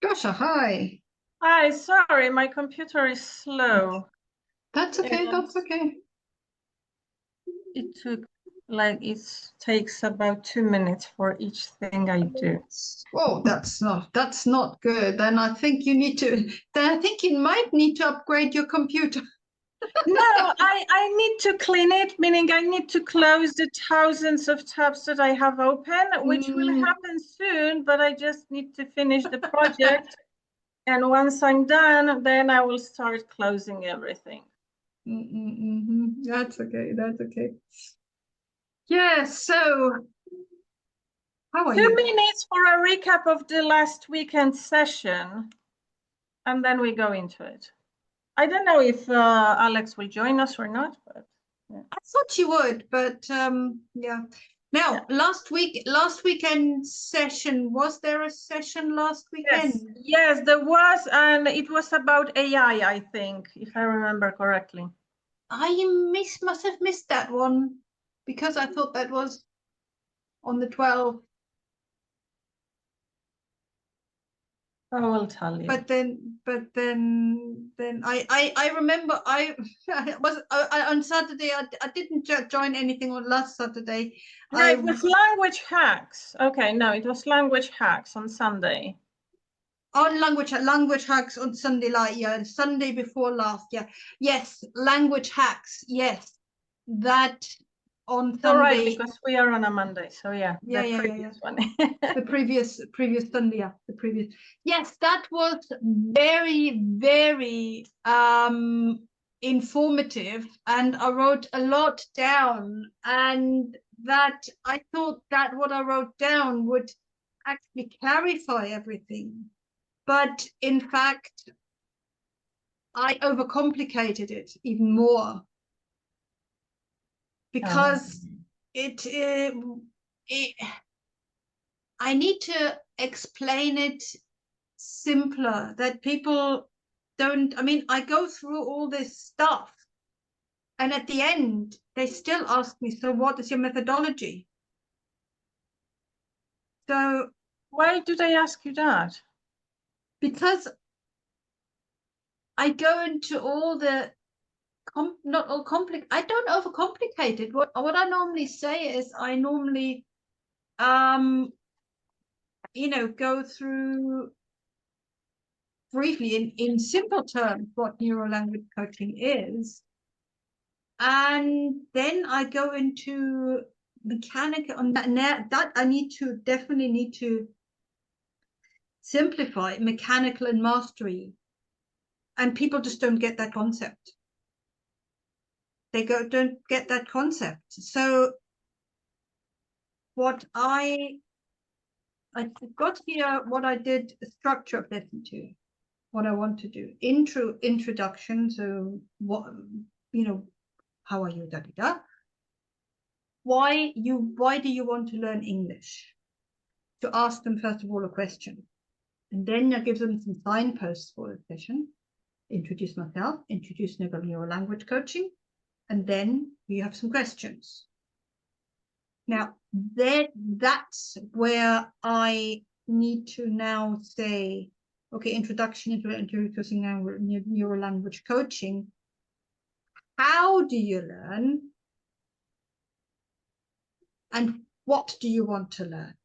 Gosha, hi. Hi, sorry, my computer is slow. That's okay, And that's okay. it took it takes about 2 minutes for each thing I do. Oh, that's not good. Then I think you might need to upgrade your computer. No, I need to clean it, meaning I need to close the thousands of tabs that I have open, which will Mm, happen soon, but I just need to finish the project. And once I'm done, then I will start closing everything. That's okay, that's okay. Yeah, so how are 2 you? minutes for a recap of the last weekend session, and then we go into it. I don't know if Alex will join us or not, but yeah. I thought you would, but yeah. Now, Yeah. last weekend session, was there a session last Yes, weekend? yes, there was, and it was about AI, I think, if I remember correctly. Must have missed that one because I thought that was on the 12th. I will tell you. But then I remember I was on Saturday. I didn't join anything on last Saturday. No, I it was language hacks. Okay, no, it was language hacks on Sunday. on language hacks on Sunday, like yeah, Sunday before last. Yeah, yes, language hacks. Yes, that on All right, Sunday. because we are on a Monday, so yeah, Yeah, the yeah, yeah, yeah. previous one. The previous Sunday, yeah, the previous. Yes, that was very informative, and I wrote a lot down, and that I thought that what I wrote down would actually clarify everything, but in fact I overcomplicated it even more Oh. because it, it I need to explain it simpler, that people don't. I mean, I go through all this stuff, and at the end they still ask me, so what is your methodology? So Why do they ask you that? because I go into all the not all complex, I don't overcomplicate it. What I normally say is I normally um go through briefly in simple terms what neuro language coaching is. And then I go into mechanical on that I definitely need to simplify mechanical and mastery. And people just don't get that concept. Don't get that concept. So what I got here, what I did, a structure of lesson 2, what I want to do. Introduction. So what, how are you, da da da. Why do you want to learn English? To ask them first of all a question. And then I give them some signposts for the session. Introduce myself, introduce neuro language coaching, and then we have some questions. Now, that's where I need to now say, okay, introduction into introducing neuro language coaching. How do you learn? And what do you want to learn?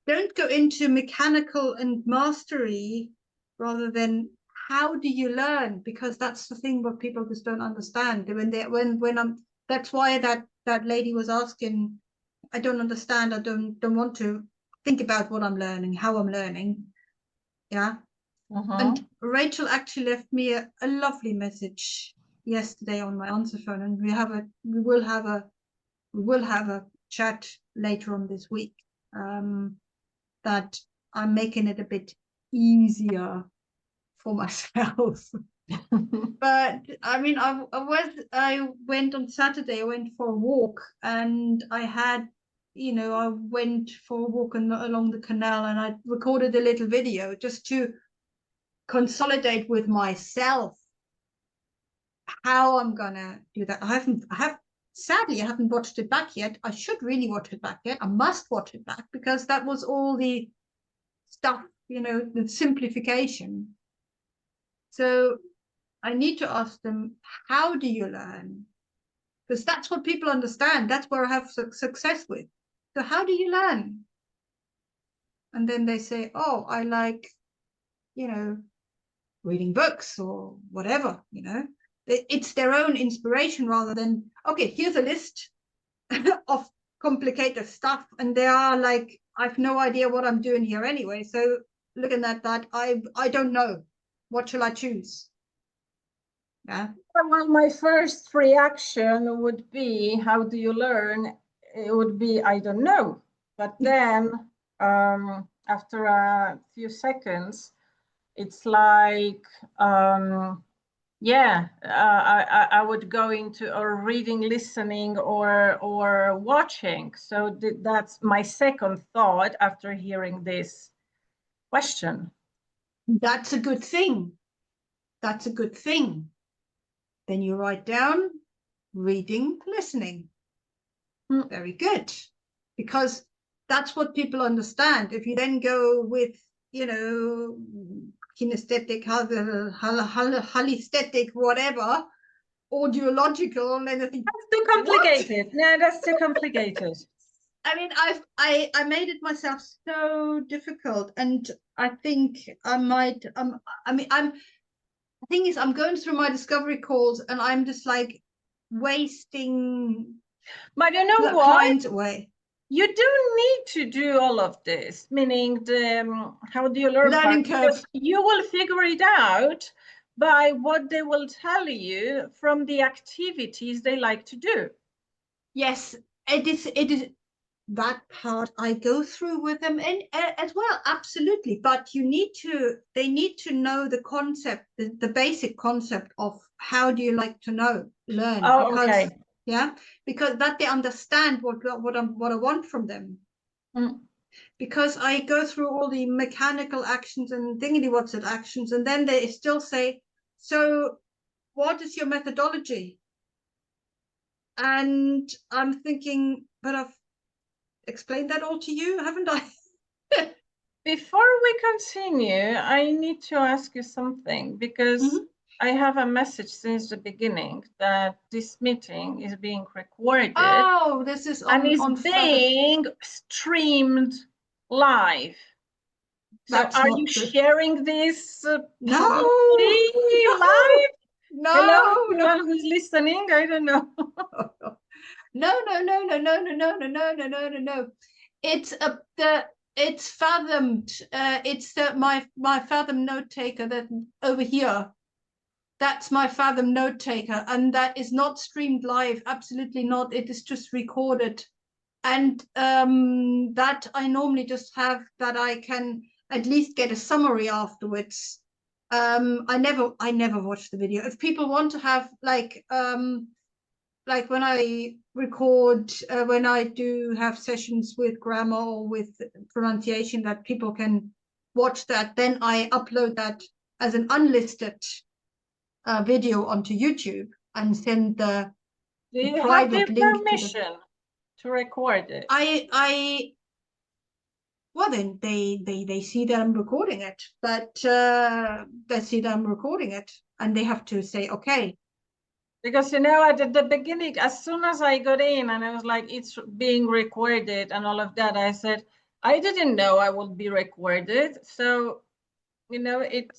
Don't go into mechanical and mastery rather than how do you learn, because that's the thing what people just don't understand when I'm that's why that lady was asking, I don't understand, I don't want to think about what I'm learning, how I'm learning. Yeah. And Rachel actually left me a lovely message yesterday on my answer phone, and we will have a chat later on this week. That I'm making it a bit easier for myself. But I mean, I went on Saturday, I went for a walk, and I went for a walk along the canal, and I recorded a little video just to consolidate with myself how I'm gonna do that. Sadly, I haven't watched it back yet. I should really watch it back yet. I must watch it back because that was all the stuff, you know, the simplification. So I need to ask them, how do you learn? Because that's what people understand. That's where I have success with. So how do you learn? And then they say, oh, I like, you know, reading books or whatever, you know. It's their own inspiration rather than, okay, here's a list of complicated stuff. And they are like, I've no idea what I'm doing here anyway. So looking at that, I don't know. What shall I choose? Yeah. Well, my first reaction would be, how do you learn? It would be, I don't know. But then after a few seconds, it's like, yeah, I would go into or reading, listening, or watching. So that's my second thought after hearing this question. That's a good thing. That's a good thing. Then you write down reading, listening. Very good. Because that's what people understand. If you then go with, you know, kinesthetic, holisthetic, whatever, audiological, and anything. That's too complicated. What? No, that's too complicated. I mean, I made it myself so difficult, and I think I might. The thing is, I'm going through my discovery calls, and I'm just like wasting. But you know what? Clients away. You don't need to do all of this, meaning the how do you learn learning part, curve. You will figure it out by what they will tell you from the activities they like to do. Yes, it is that part I go through with them, and as well, absolutely. But they need to know the concept, the basic concept of how do you like to learn. Oh, because, okay. Yeah, because that they understand what I want from them. Because I go through all the mechanical actions and thingy what's it actions, and then they still say, so what is your methodology? And I'm thinking, but I've explained that all to you, haven't I? Before we continue, I need to ask you something, because I have a message since the beginning that this meeting is being recorded. Oh, this is on, and is being streamed live. So are you sharing this publicly live? No, hello, everyone who's listening. I don't know. No. It's fathomed. It's my fathom note taker that over here. That's my fathom note taker, and that is not streamed live. Absolutely not. It is just recorded, and that I normally just have that I can at least get a summary afterwards. I never watch the video. If people want to have like when I record, when I do have sessions with grammar or with pronunciation that people can watch that, then I upload that as an unlisted video onto YouTube and send the Do you private have the link permission to record it? Well, then they see that I'm recording it, but they see that I'm recording it, and they have to say okay. Because, you know, at the beginning, as soon as I got in and I was like, it's being recorded and all of that, I said, I didn't know I would be recorded. So, you know, it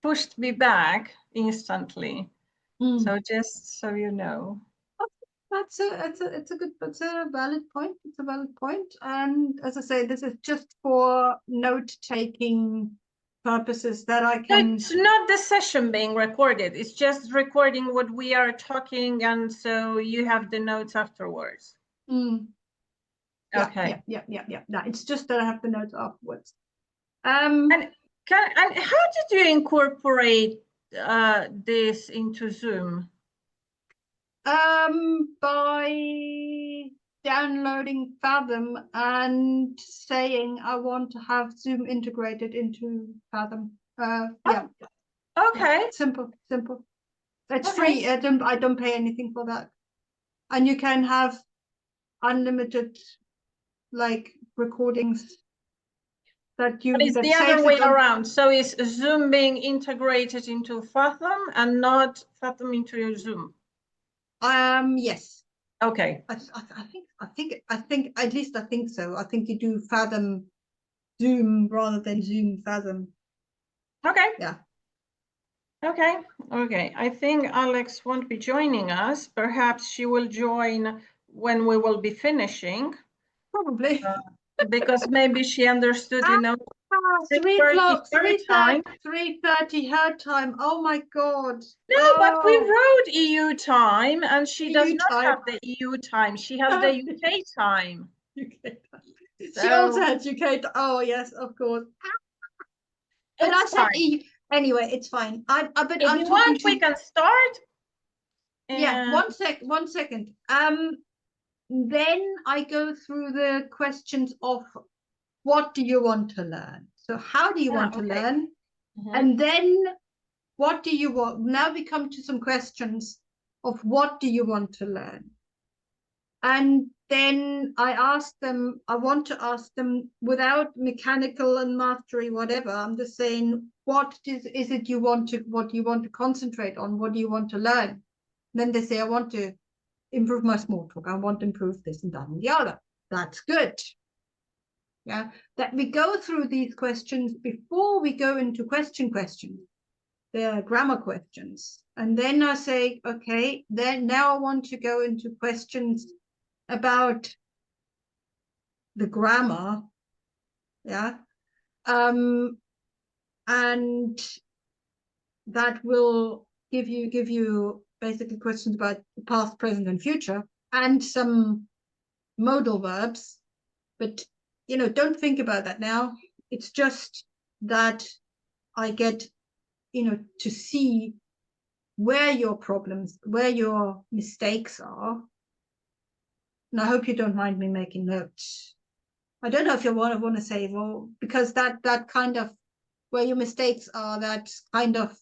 pushed me back instantly. So just so you know. That's a valid point. It's a valid point. And as I say, this is just for note-taking purposes that I can. It's not the session being recorded. It's just recording what we are talking, and so you have the notes afterwards. Okay. Yeah. No, it's just that I have the notes afterwards. And how did you incorporate this into Zoom? By downloading Fathom and saying I want to have Zoom integrated into Fathom. Yeah. Okay. Yeah, simple. It's free. I don't pay anything for that. And you can have unlimited like recordings that you But it's that the other saves way it on. around. So is Zoom being integrated into Fathom and not Fathom into Zoom? Yes. Okay. I think at least I think so. I think you do Fathom Zoom rather than Zoom Fathom. Okay. Yeah. Okay. Okay. I think Alex won't be joining us. Perhaps she will join when we will be finishing. Probably. Because maybe she understood, you know, 3 6:30 o'clock, her time. 3:30 her time. Oh my God. No, but we wrote EU time and she does EU not time. have the EU time. She has the UK time. UK time. So She also had UK. Oh yes, of course. But I it's said fine. EU. Anyway, it's fine. But If I'm you talking want, to. we can start. Yeah, 1 second. Then I go through the questions of what do you want to learn? So how do you want to learn? And then what do you want? Now we come to some questions of what do you want to learn? And then I want to ask them without mechanical and mastery, whatever. I'm just saying, what is it what you want to concentrate on? What do you want to learn? And then they say, I want to improve my small talk. I want to improve this and that and the other. That's good. Yeah, that we go through these questions before we go into questions. They're grammar questions. And then I say, okay, then now I want to go into questions about the grammar. Yeah. And that will give you basically questions about the past, present, and future, and some modal verbs. But don't think about that now. It's just that I get to see where your problems, where your mistakes are. And I hope you don't mind me making notes. I don't know if you want to say, well, because that kind of where your mistakes are, that kind of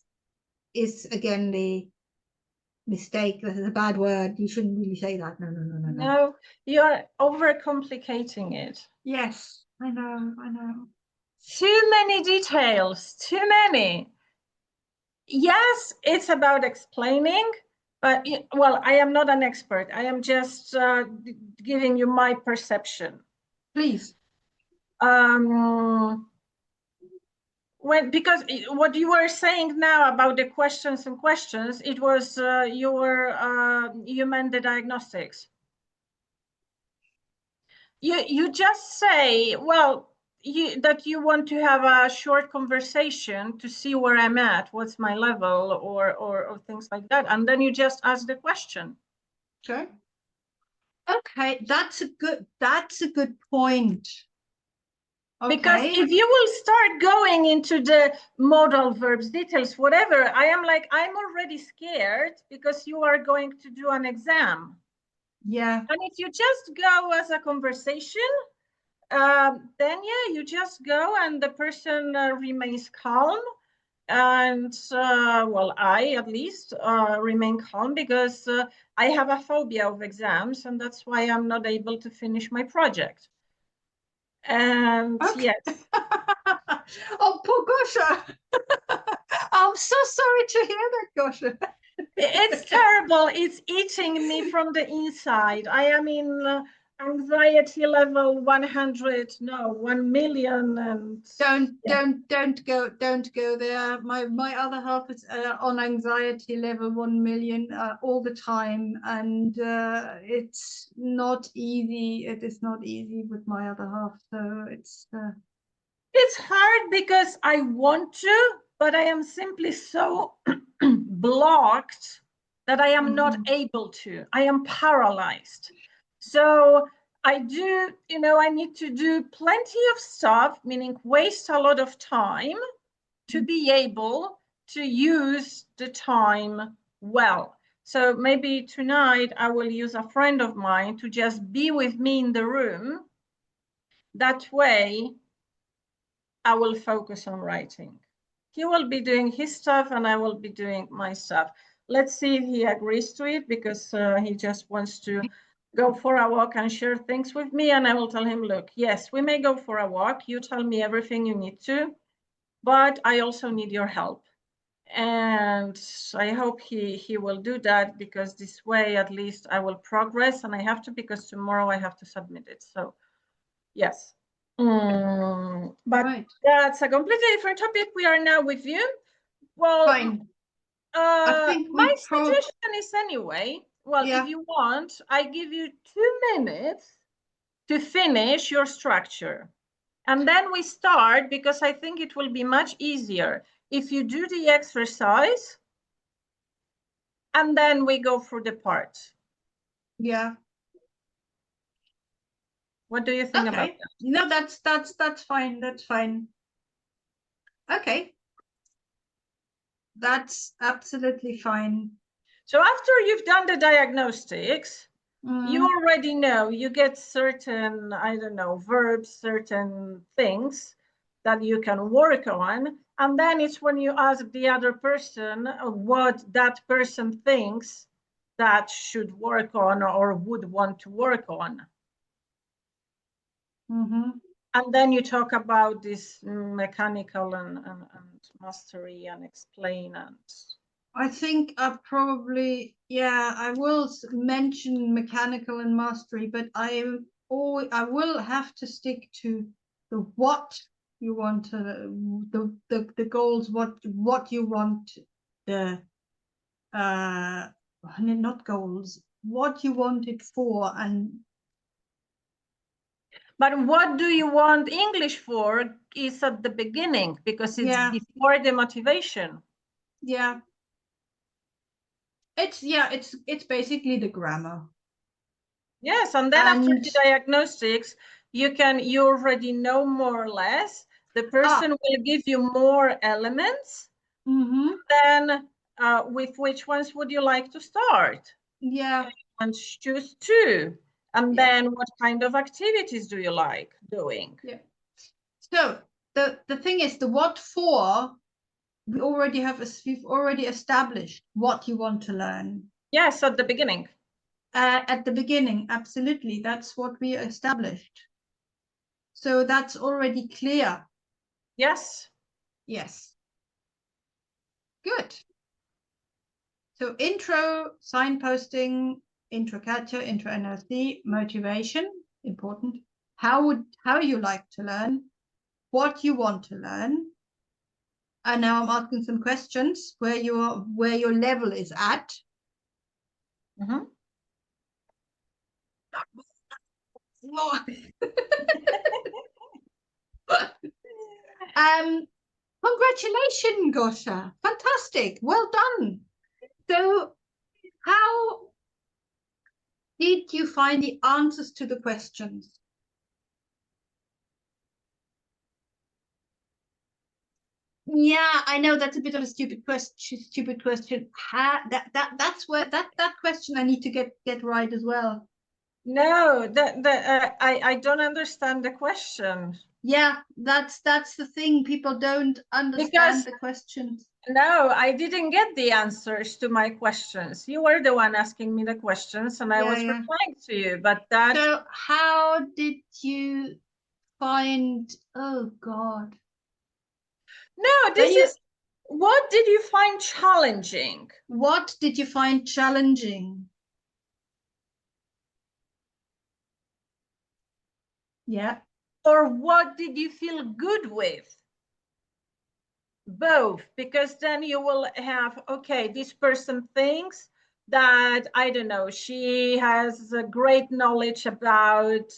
is again the mistake. That is a bad word. You shouldn't really say that. No. No, you're overcomplicating it. Yes, I know. Too many details, too many. Yes, it's about explaining, but well, I am not an expert. I am just giving you my perception. Please. Because what you were saying now about the questions, it was you meant the diagnostics. You just say, well, that you want to have a short conversation to see where I'm at, what's my level, or things like that, and then you just ask the question. Sure. Okay, that's a good point. Okay. Because if you will start going into the modal verbs, details, whatever, I'm already scared because you are going to do an exam. Yeah. And if you just go as a conversation, then yeah, you just go and the person remains calm. And well, I at least remain calm because I have a phobia of exams, and that's why I'm not able to finish my project. And okay. Yes. Oh, poor Gosha. I'm so sorry to hear that, Gosha. It's terrible. It's eating me from the inside. I am in anxiety level 100, no, 1 million. And don't go there. My other half is on anxiety level 1 million all the time, and it's not easy. It is not easy with my other half, so it's hard because I want to, but I am simply so blocked that I am not able to. I am paralyzed. So I do, I need to do plenty of stuff, meaning waste a lot of time to be able to use the time well. So maybe tonight I will use a friend of mine to just be with me in the room. That way I will focus on writing. He will be doing his stuff and I will be doing my stuff. Let's see if he agrees to it, because he just wants to go for a walk and share things with me, and I will tell him, look, yes, we may go for a walk. You tell me everything you need to, but I also need your help. And I hope he will do that, because this way at least I will progress, and I have to, because tomorrow I have to submit it. So yes. But Right. that's a completely different topic. We are now with you. Well, Fine. I think my we suggestion is anyway, well, yeah. if you want, I give you 2 minutes to finish your structure. And then we start, because I think it will be much easier if you do the exercise and then we go through the parts. Yeah. What do you think about Okay. that? No, that's fine. That's fine. Okay. That's absolutely fine. So after you've done the diagnostics, you Mm. already know, you get certain, I don't know, verbs, certain things that you can work on. And then it's when you ask the other person what that person thinks that should work on or would want to work on. Mm-hmm. And then you talk about this mechanical and mastery and explain and. I think I probably, yeah, I will mention mechanical and mastery, but I will have to stick to the what you want to, the goals, what you want, the not goals, what you want it for, and But what do you want English for is at the beginning, because it's yeah, before the motivation. yeah, it's basically the grammar. Yes, and then after the diagnostics, you already know more or less. The person will give you more elements. Mm-hmm. Then with which ones would you like to start? Yeah. And choose 2. And Yeah. then what kind of activities do you like doing? Yeah. So the thing is, the what for, we've already established what you want to learn. Yes, at the beginning. At the beginning, absolutely. That's what we established. So that's already clear. Yes. Yes. Good. So intro, signposting, intro capture, intro NLC, motivation, important. How you like to learn, what you want to learn. And now I'm asking some questions where your level is at. Mm-hmm. Congratulations, Gosha. Fantastic. Well done. So how did you find the answers to the questions? Yeah, I know that's a bit of a stupid question. That's where that question I need to get right as well. No, I don't understand the question. Yeah, that's the thing. People don't understand the questions. No, I didn't get the answers to my questions. You were the one asking me the questions, and I was replying to you. But that. So how did you find? Oh God. No, this is. What did you find challenging? What did you find challenging? Yeah. Or what did you feel good with? Both, because then you will have, okay, this person thinks that, I don't know, she has a great knowledge about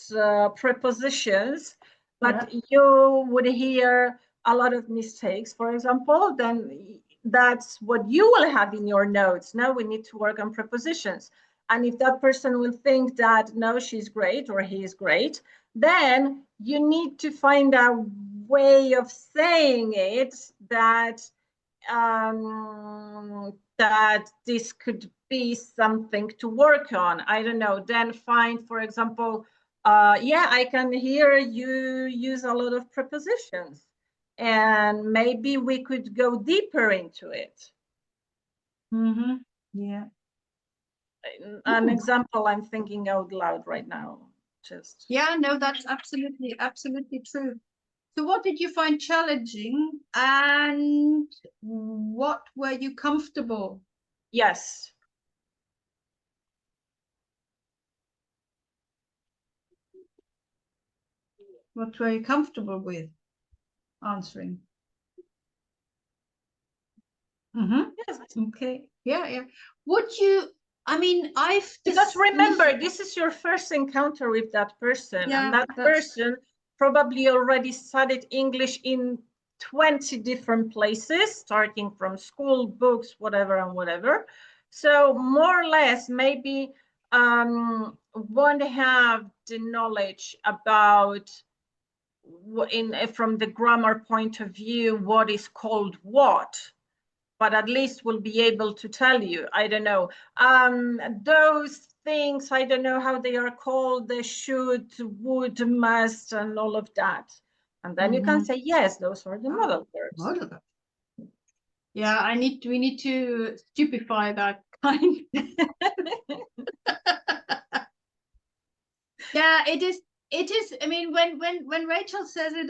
prepositions, but you would hear a lot of mistakes, for example, then that's what you will have in your notes. Now we need to work on prepositions. And if that person will think that, no, she's great or he is great, then you need to find a way of saying it that that this could be something to work on. I don't know. Then find, for example, yeah, I can hear you use a lot of prepositions, and maybe we could go deeper into it. Mm-hmm. Yeah. an example I'm thinking out loud right now. Just Yeah, no, that's absolutely true. So what did you find challenging and what were you comfortable? yes. What were you comfortable with answering? Yes. Okay. Yeah. Would you, I mean, Because remember, this is your first encounter with that person, Yeah, and that person probably already studied English in 20 different places, starting from school, books, whatever and whatever. So more or less, maybe won't have the knowledge about from the grammar point of view, what is called what, but at least will be able to tell you, I don't know, those things, I don't know how they are called, the should, would, must, and all of that. And then you can say, yes, those are the modal verbs. Modal verbs. Yeah, we need to stupefy that kind. Yeah, it is. I mean, when Rachel says it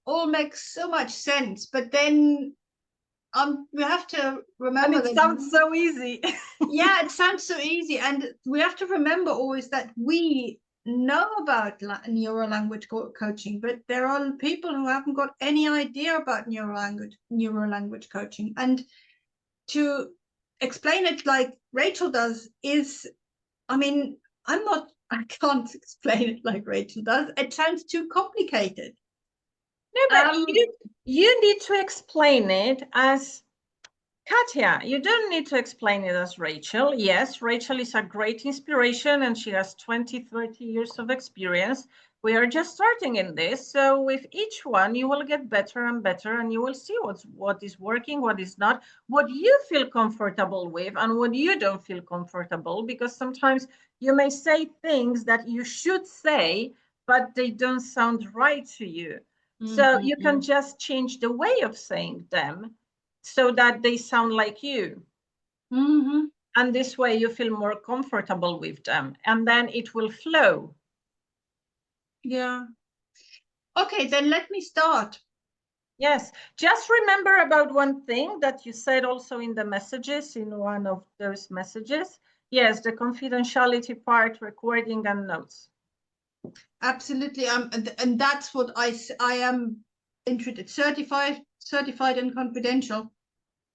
all makes so much sense. But then, we have to remember and it sounds so easy. Yeah, it sounds so easy, and we have to remember always that we know about neuro-language coaching, but there are people who haven't got any idea about neuro-language coaching, and to explain it like Rachel does is, I mean, I can't explain it like Rachel does. It sounds too complicated. No, but you need to explain it as Katja. You don't need to explain it as Rachel. Yes, Rachel is a great inspiration and she has 20, 30 years of experience. We are just starting in this. So with each one, you will get better and better and you will see what is working, what is not, what you feel comfortable with and what you don't feel comfortable, because sometimes you may say things that you should say, but they don't sound right to you. So you can just change the way of saying them so that they sound like you. And this way you feel more comfortable with them and then it will flow. Yeah. Okay, then let me start. Yes, just remember about one thing that you said also in the messages, in one of those messages. Yes, the confidentiality part, recording and notes. Absolutely. And that's what I am interested. Certified and confidential.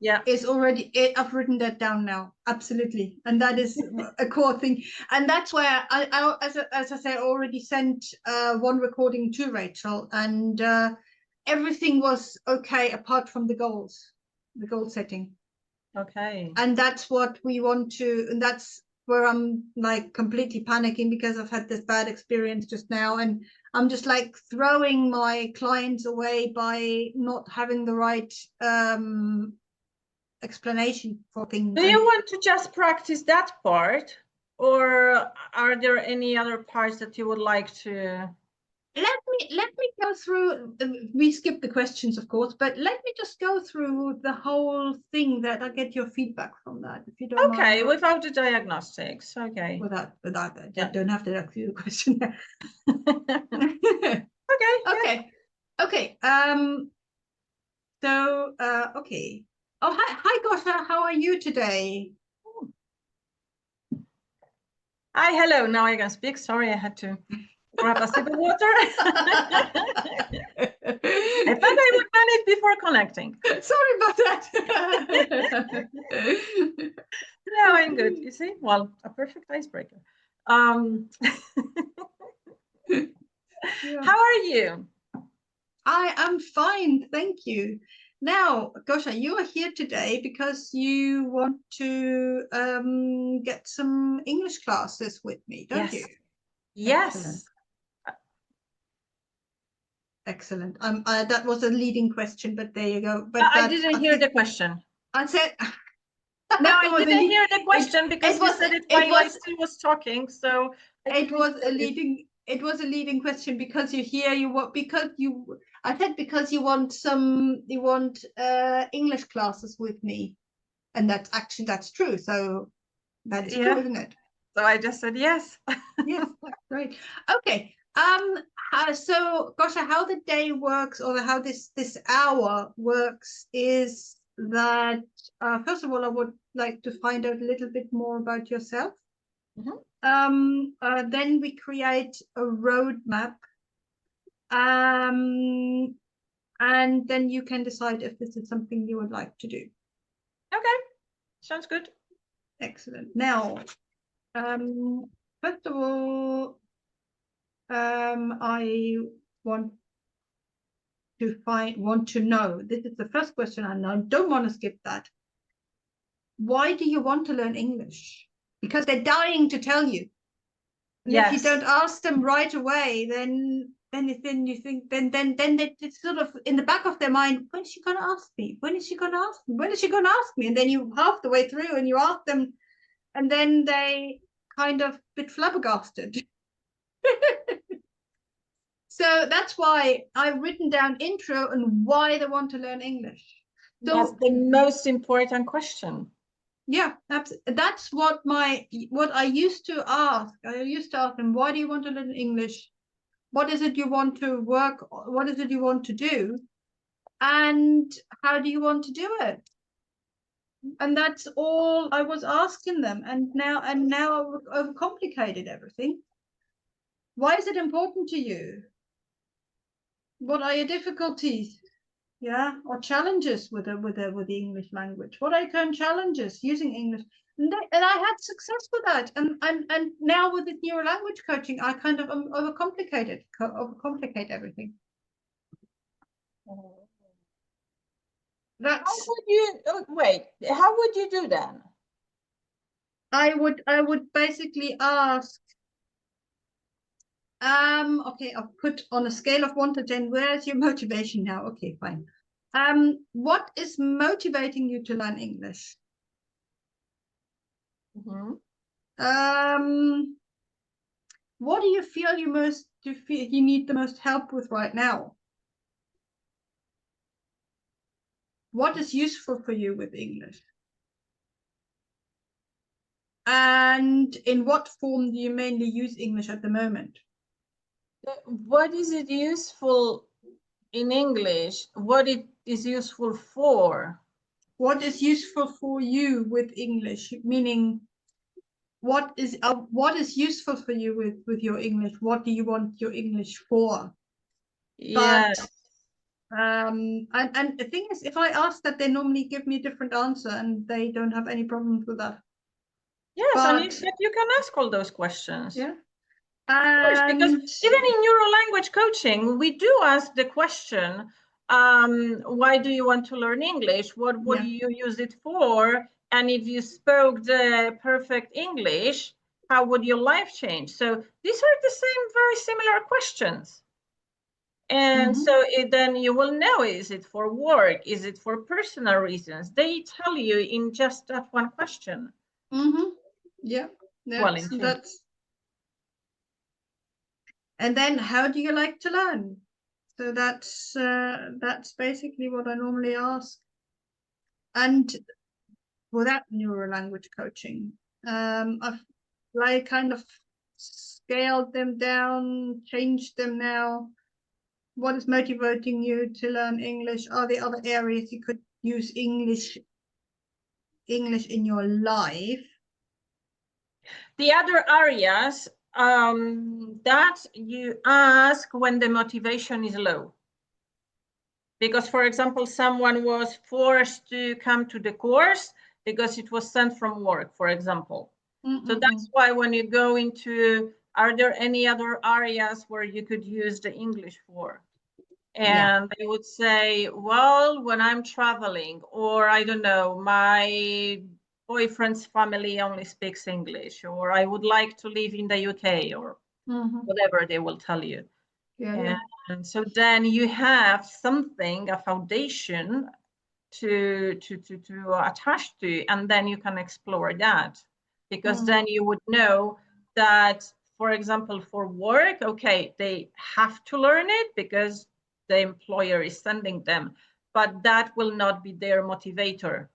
Yeah, is already, I've written that down now. Absolutely. And that is a core thing. And that's why I as I say, I already sent one recording to Rachel, and everything was okay apart from the goal setting. okay. And that's what we want to, and that's where I'm like completely panicking, because I've had this bad experience just now, and I'm just like throwing my clients away by not having the right explanation for things. Do you want to just practice that part, or are there any other parts that you would like to? Let me go through. We skipped the questions, of course, but let me just go through the whole thing, that I get your feedback from that, if you don't mind. Okay, without the diagnostics. Okay. Without that, Yeah. don't have to ask you the question. Okay. Okay. So okay. Oh, hi Gosha, how are you today? Hi, hello. Now I can speak. Sorry, I had to grab a sip of water. I thought I would manage before connecting. Sorry about that. No, I'm good. You see, well, a perfect icebreaker. Yeah. How are you? I am fine, thank you. Now, Gosha, you are here today because you want to get some English classes with me, don't you? Yes. Excellent. That was a leading question, but there you go. But I didn't hear the question. I said. No, I didn't hear the question because you said it while I still was talking. So it was a leading. It was a leading question because you hear you what because you. I said because you want English classes with me, and that's true. So That is Yeah. true, isn't it? So I just said yes. Yes, great. Okay. So Gosha, how the day works, or how this hour works, is that first of all, I would like to find out a little bit more about yourself. Then we create a roadmap, and then you can decide if this is something you would like to do. Okay, sounds good. Excellent. Now, first of all, I want to know. This is the first question, and I don't want to skip that. Why do you want to learn English? Because they're dying to tell you. And yes. if you don't ask them right away, then you think it's sort of in the back of their mind, when is she going to ask me? When is she going to ask me? When is she going to ask me? And then you half the way through and you ask them, and then they kind of bit flabbergasted. So that's why I've written down intro and why they want to learn English. So, that's the most important question. Yeah, that's what I used to ask. I used to ask them, why do you want to learn English? What is it you want to work? What is it you want to do? And how do you want to do it? And that's all I was asking them. And now I've overcomplicated everything. Why is it important to you? What are your difficulties? Yeah, or challenges with the English language? What are your current challenges using English? And I had success with that. And now with this neuro language coaching, I kind of overcomplicate everything. That's how would you wait? How would you do that? I would basically ask. Okay, I'll put on a scale of 1 to 10. Where's your motivation now? Okay, fine. What is motivating you to learn English? What do you feel you need the most help with right now? What is useful for you with English? And in what form do you mainly use English at the moment? What is it useful in English? What it is useful for? What is useful for you with English? Meaning, what is useful for you with your English? What do you want your English for? Yes. But and the thing is, if I ask that, they normally give me a different answer, and they don't have any problems with that. Yes, but you can ask all those questions. Yeah. Of course, because even in neuro language coaching, we do ask the question, why do you want to learn English? What do you use it for? And if you spoke the perfect English, how would your life change? So these are the same, very similar questions. And so then you will know, is it for work? Is it for personal reasons? They tell you in just that one question. Yeah, that's. And then, how do you like to learn? So that's basically what I normally ask. And without neuro language coaching, I've kind of scaled them down, changed them now. What is motivating you to learn English? Are there other areas you could use English in your life? The other areas that you ask when the motivation is low. Because, for example, someone was forced to come to the course because it was sent from work, for example. So that's why when you go into, are there any other areas where you could use the English for? And they would say, well, when I'm traveling, or I don't know, my boyfriend's family only speaks English, or I would like to live in the UK, or whatever they will tell you. And so then you have something, a foundation to attach to, and then you can explore that, because then you would know that, for example, for work, okay, they have to learn it because the employer is sending them, but that will not be their motivator.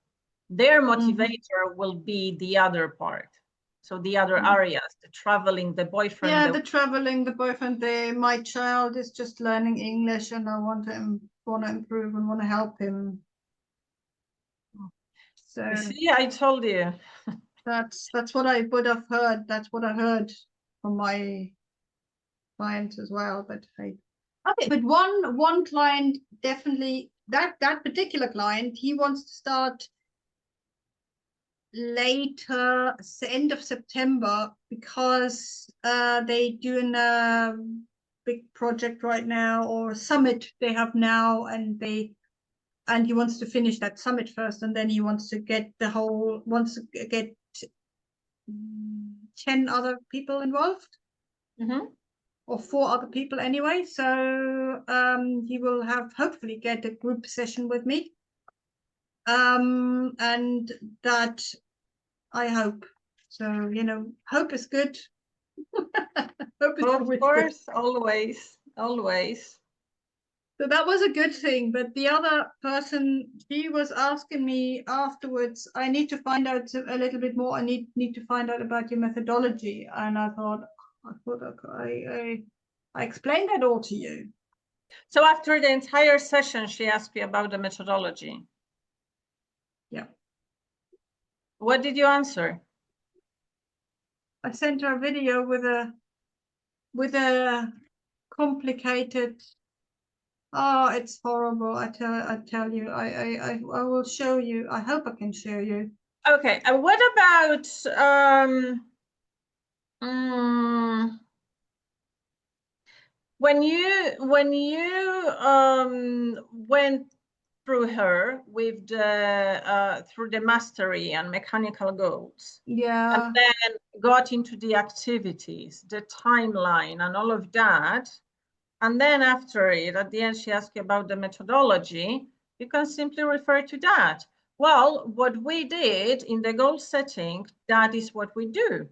Their motivator will be the other part. So the other areas, the traveling, the boyfriend. Yeah, the traveling, the boyfriend. My child is just learning English, and I want to improve and want to help him. So You see, I told you. that's what I would have heard. That's what I heard from my clients as well. But okay. But one client definitely, that particular client, he wants to start later, end of September, because they doing a big project right now, or a summit they have now, and he wants to finish that summit first, and then he wants to get 10 other people involved. Or 4 other people anyway. So he will hopefully get a group session with me. And that I hope. So, hope is good. Hope is Of course, good. always. So that was a good thing. But the other person, she was asking me afterwards, I need to find out a little bit more. I need to find out about your methodology. And I thought I explained that all to you. So after the entire session, she asked you about the methodology. Yeah. What did you answer? I sent her a video with a complicated. Oh, it's horrible. I tell you. I will show you. I hope I can show you. Okay. What about when you went through her with the through the mastery and mechanical goals, Yeah. and then got into the activities, the timeline, and all of that, and then after it, at the end, she asked you about the methodology. You can simply refer to that. Well, what we did in the goal setting, that is what we do.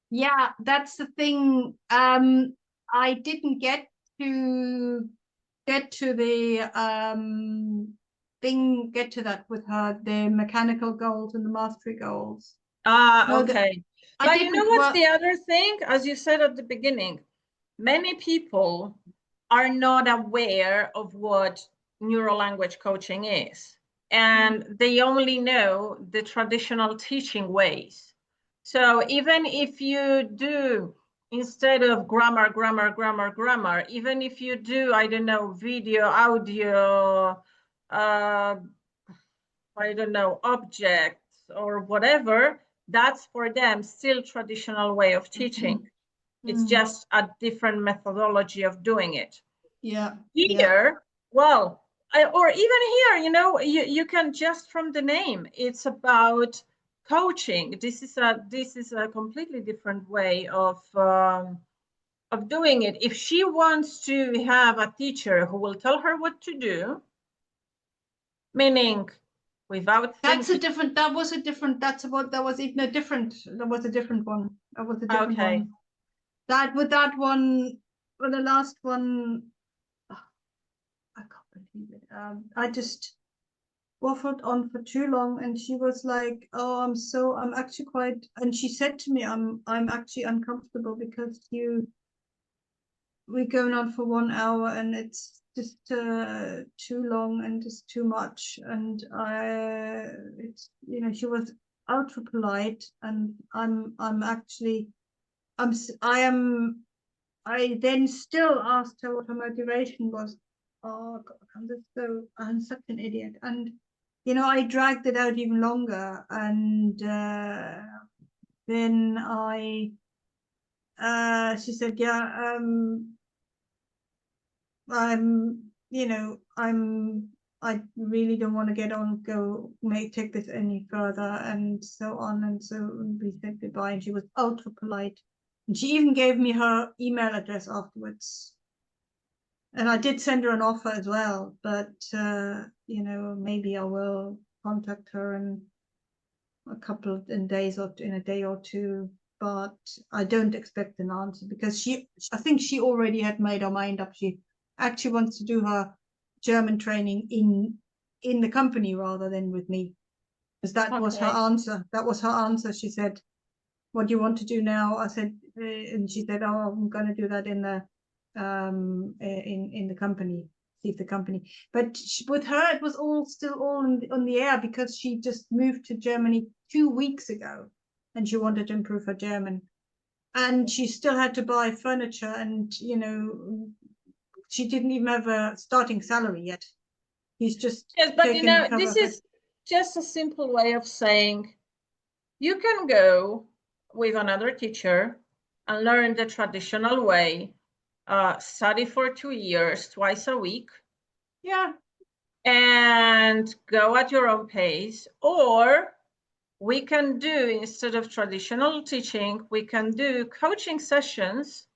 Yeah, that's the thing. I didn't get to that with her, the mechanical goals and the mastery goals. Okay. But you know what's the other thing? As you said at the beginning, many people are not aware of what neuro-language coaching is, and they only know the traditional teaching ways. So even if you do, instead of grammar, even if you do, I don't know, video, audio, I don't know, objects or whatever, that's for them still traditional way of teaching. It's just a different methodology of doing it. Yeah. Here, well, or even here, you can just from the name, it's about coaching. This is a completely different way of doing it. If she wants to have a teacher who will tell her what to do, meaning without thinking. That was a different one. That was a different one. Okay. That one, with the last one, I can't believe it. I just waffled on for too long, and she was like, "Oh, I'm actually quite," and she said to me, I'm actually uncomfortable because we're going on for 1 hour, and it's just too long and just too much." And she was ultra polite, and I then still asked her what her motivation was. Oh God, I'm such an idiot. And I dragged it out even longer, and then she said, yeah, I really don't want to take this any further, and so on. And so we said goodbye, and she was ultra polite. And she even gave me her email address afterwards. And I did send her an offer as well, but maybe I will contact her in a day or two. But I don't expect an answer, because I think she already had made her mind up. She actually wants to do her German training in the company rather than with me, because that was her answer. She said, what do you want to do now? I said, and she said, oh, I'm going to do that in the company, leave the company. But with her, it was still all on the air, because she just moved to Germany 2 weeks ago, and she wanted to improve her German, and she still had to buy furniture, and she didn't even have a starting salary yet. He's just yes, but this is just a simple way of saying you can go with another teacher and learn the traditional way, study for 2 years, twice a week. Yeah. And go at your own pace. Or we can do, instead of traditional teaching, we can do coaching sessions,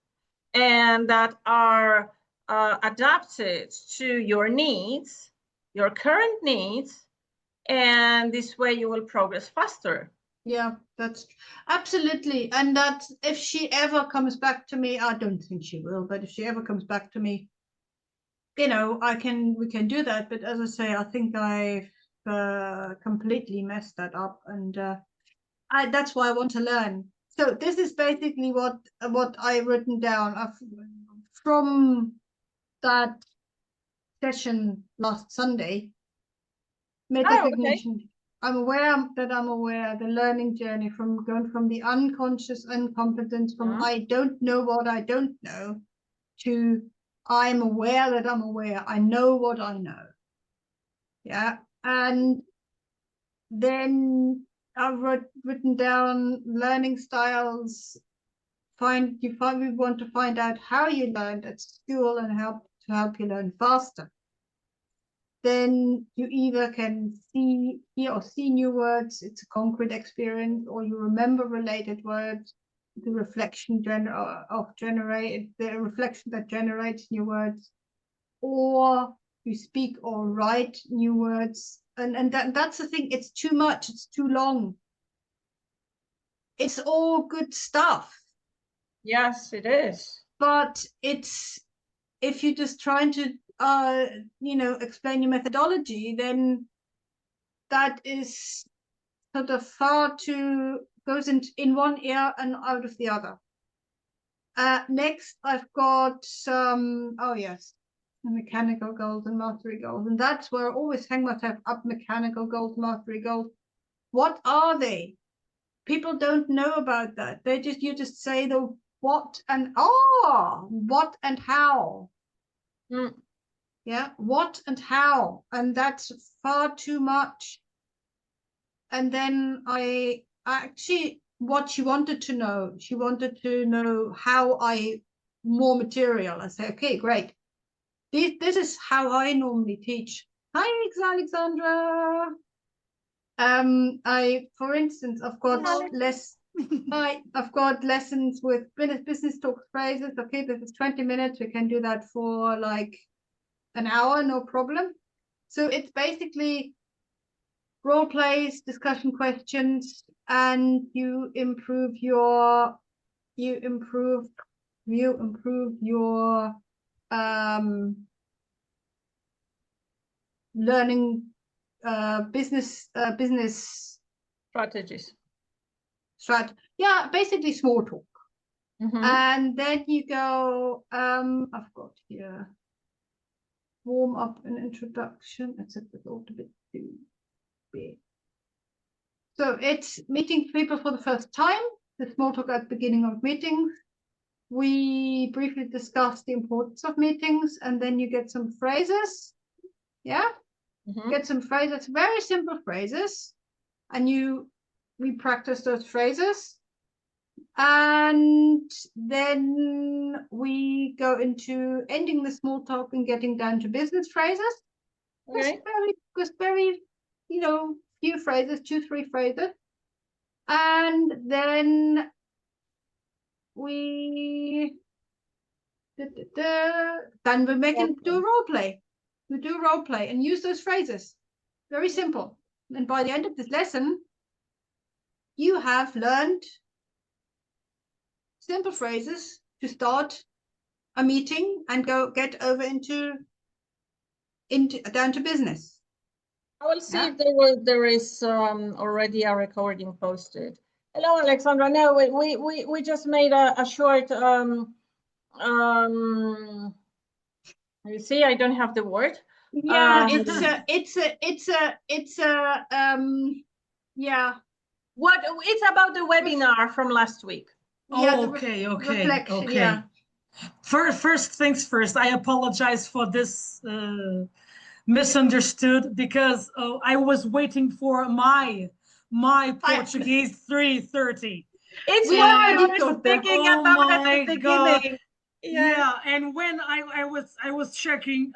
and that are adapted to your needs, your current needs, and this way you will progress faster. Yeah, that's absolutely. And that if she ever comes back to me, I don't think she will, but if she ever comes back to me, we can do that. But as I say, I think I've completely messed that up, and that's why I want to learn. So this is basically what I've written down from that session last Sunday. Metacognition. Okay. I'm aware the learning journey from going from the unconscious incompetence, from I don't know what I don't know, to I'm aware that I'm aware. I know what I know. Yeah. And then I've written down learning styles. We want to find out how you learned at school and help you learn faster. Then you either can hear or see new words. It's a concrete experience, or you remember related words. The reflection the reflection that generates new words, or you speak or write new words. And that's the thing. It's too much. It's too long. It's all good stuff. Yes, it is. But if you're just trying to explain your methodology, then that is sort of goes in one ear and out of the other. Next, I've got some, mechanical goals and mastery goals. And that's where I always hang myself up: mechanical goals, mastery goals. What are they? People don't know about that. You just say the what and what and how. Yeah, what and how, and that's far too much. And then I actually, what she wanted to know how more material. I say, okay, great. This is how I normally teach. Hi, Alexandra. For instance, I've got I've got lessons with business talk phrases. Okay, this is 20 minutes. We can do that for like an hour, no problem. So it's basically role plays, discussion questions, and you improve your learning business Strategies. Yeah, basically small talk. Mm-hmm. And then you go, I've got here warm up and introduction, except it's all a bit too big. So it's meeting people for the first time, the small talk at the beginning of meetings. We briefly discuss the importance of meetings, and then you get some phrases. Yeah. Mm-hmm. Get some phrases, very simple phrases, and we practice those phrases. And then we go into ending the small talk and getting down to business phrases. Okay. Just very, few phrases, 2-3 phrases. And then we make them do a role play. We do role play and use those phrases. Very simple. And by the end of this lesson, you have learned simple phrases to start a meeting and get over into down to business. I will see if there is already a recording posted. Hello, Alexandra. No, we just made a short you see, I don't have the word. Yeah, it's a yeah. What it's about the webinar from last week. Yeah, Oh, okay, reflection, okay. yeah. First things first, I apologize for this misunderstood because I was waiting for my Portuguese 3:30. It's We what I already was thought that. thinking Oh about at my the God. beginning. Yeah, and when I was checking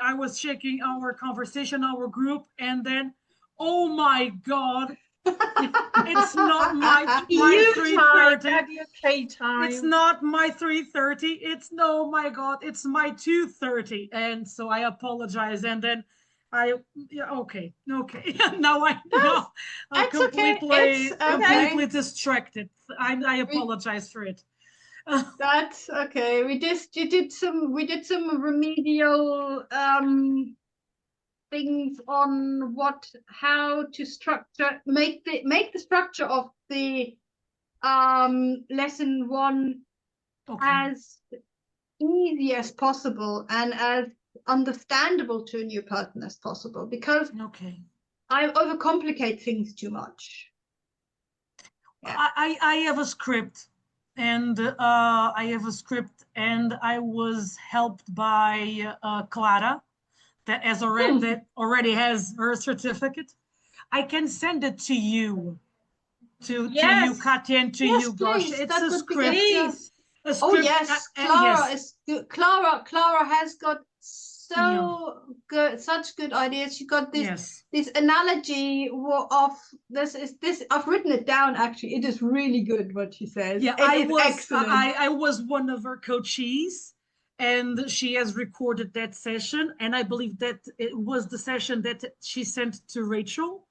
our conversation, our group, and then oh my God, it's not my You 3:30. at UK time. It's not my 3:30. It's no, my God, it's my 2:30. And so I apologize. And then yeah, okay. Now I'm It's okay. completely It's okay. distracted. I apologize for it. That's okay. We did some remedial things on how to make the structure of the lesson 1 Okay. as easy as possible and as understandable to a new person as possible, because Okay. I overcomplicate things too much. Yeah. I have a script, and I was helped by Clara, that already has her certificate. I can send it to you, to you, Katya, and to Yes, you, Gosh. please. It's That a would be script. good. A Oh script, yes, Clara yes. is good. Clara has got such good ideas. She got this analogy of this. I've written it down actually. It is really good what she says. Yeah, it is excellent. I was one of her coachees, and she has recorded that session, and I believe that it was the session that she sent to Rachel,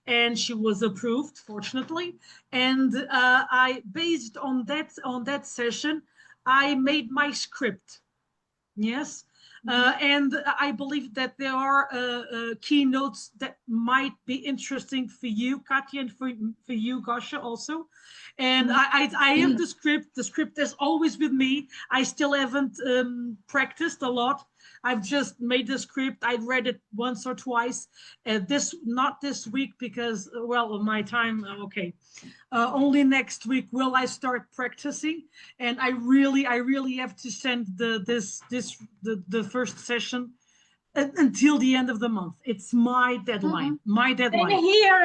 and she was approved, fortunately. And I, based on that session, I made my script. Yes. And I believe that there are keynotes that might be interesting for you, Katya, and for you, Gosha, also. And I have the script. The script is always with me. I still haven't practiced a lot. I've just made the script. I read it once or twice. Not this week because, well, of my time. Okay. Only next week will I start practicing, and I really have to send the first session until the end of the month. It's my deadline. My deadline.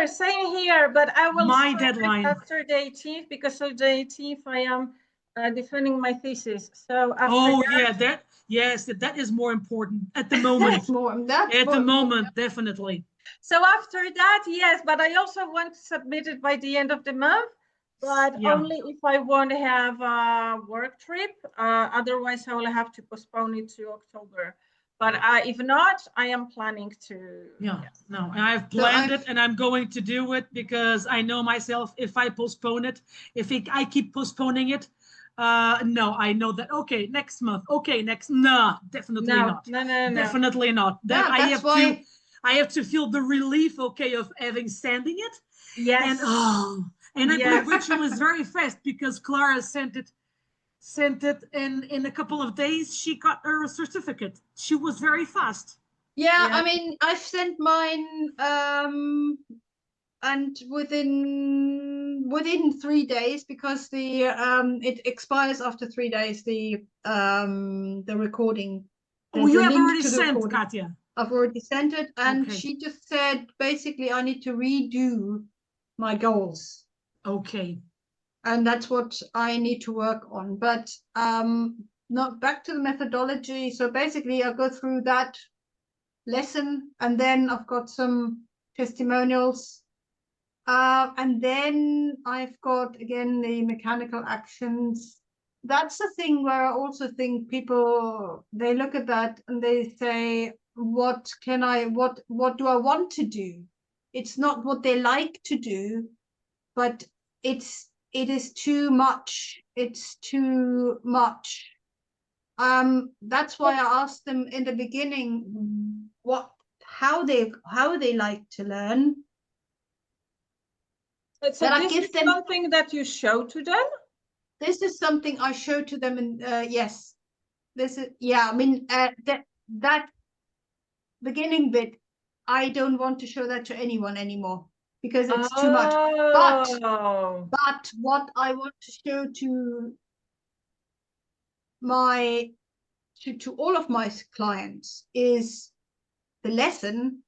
Same here. But I will My start deadline. after the 18th, because of the 18th I am defending my thesis. So after that is more important at the moment. At the moment, definitely. So after that, yes, but I also want to submit it by the end of the month, but only if I want to have a work trip. Otherwise, I will have to postpone it to October. But if not, I am planning to. Yeah, no, I've planned it, and I'm going to do it because I know myself. If I postpone it, I keep postponing it, no, I know that. Okay, next month. Okay, no, definitely not. No. Definitely not. Then I have to feel the relief, okay, of having sending it. Yes. And I believe Rachel is very fast because Clara sent it in a couple of days. She got her certificate. She was very fast. Yeah, I mean, I've sent mine and within 3 days, because the it expires after 3 days, the recording. Oh, you have already sent, Katya. I've already sent it, and she just said basically I need to redo my goals. Okay. And that's what I need to work on. But not back to the methodology. So basically I'll go through that lesson, and then I've got some testimonials. And then I've got, again, the mechanical actions. That's the thing where I also think people, they look at that and they say, what do I want to do? It's not what they like to do, but it is too much. It's too much. That's why I asked them in the beginning how they like to learn. But so That I this give is them- something that you show to them? This is something I show to them, and yes, this is, yeah, I mean, that beginning bit, I don't want to show that to anyone anymore because it's too much. Oh. But what I want to show to all of my clients is the lesson,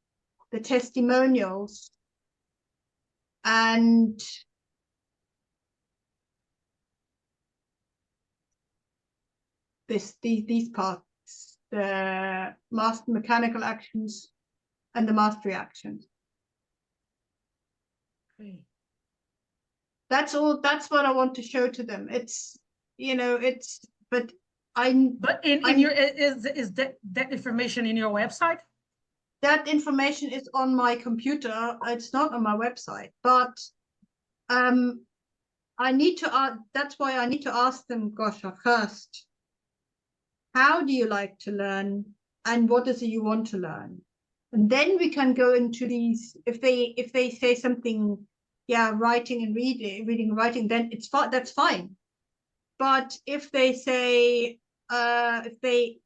the testimonials, and these parts, the master mechanical actions and the mastery actions. Okay. That's all. That's what I want to show to them. It's, but But in your is that information in your website? that information is on my computer. It's not on my website, but I need to that's why I need to ask them, Gosha, first, how do you like to learn and what is it you want to learn? And then we can go into these, if they say something, yeah, writing and reading and writing, then it's fine, that's fine. But if they say, if they,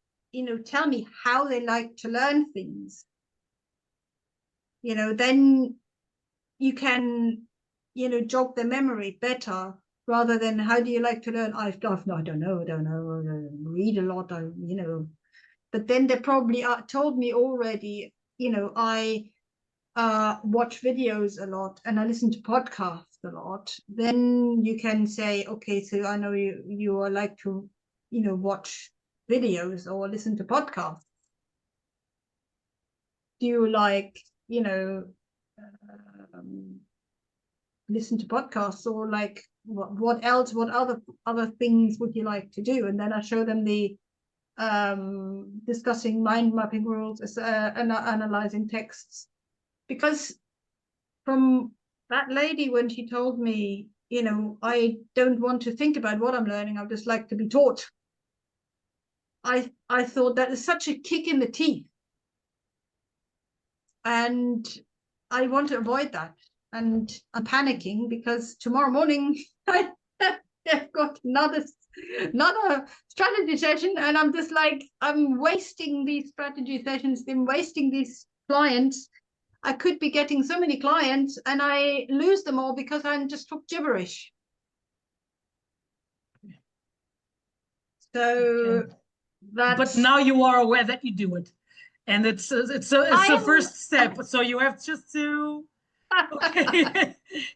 tell me how they like to learn things, then you can, jog their memory better rather than how do you like to learn? I don't know, read a lot, but then they probably told me already, I watch videos a lot and I listen to podcasts a lot. Then you can say, okay, so I know you like to, watch videos or listen to podcasts. Do you like, listen to podcasts, or like what else? What other things would you like to do? And then I show them the discussing mind mapping rules, and analyzing texts, because from that lady, when she told me, I don't want to think about what I'm learning, I just like to be taught. I thought that is such a kick in the teeth, and I want to avoid that. And I'm panicking because tomorrow morning I've got another strategy session, and I'm just like, I'm wasting these strategy sessions, I'm wasting these clients. I could be getting so many clients and I lose them all because I'm just talk gibberish. So Okay. that's, But now you are aware that you do it, and it's a first step. So you have just to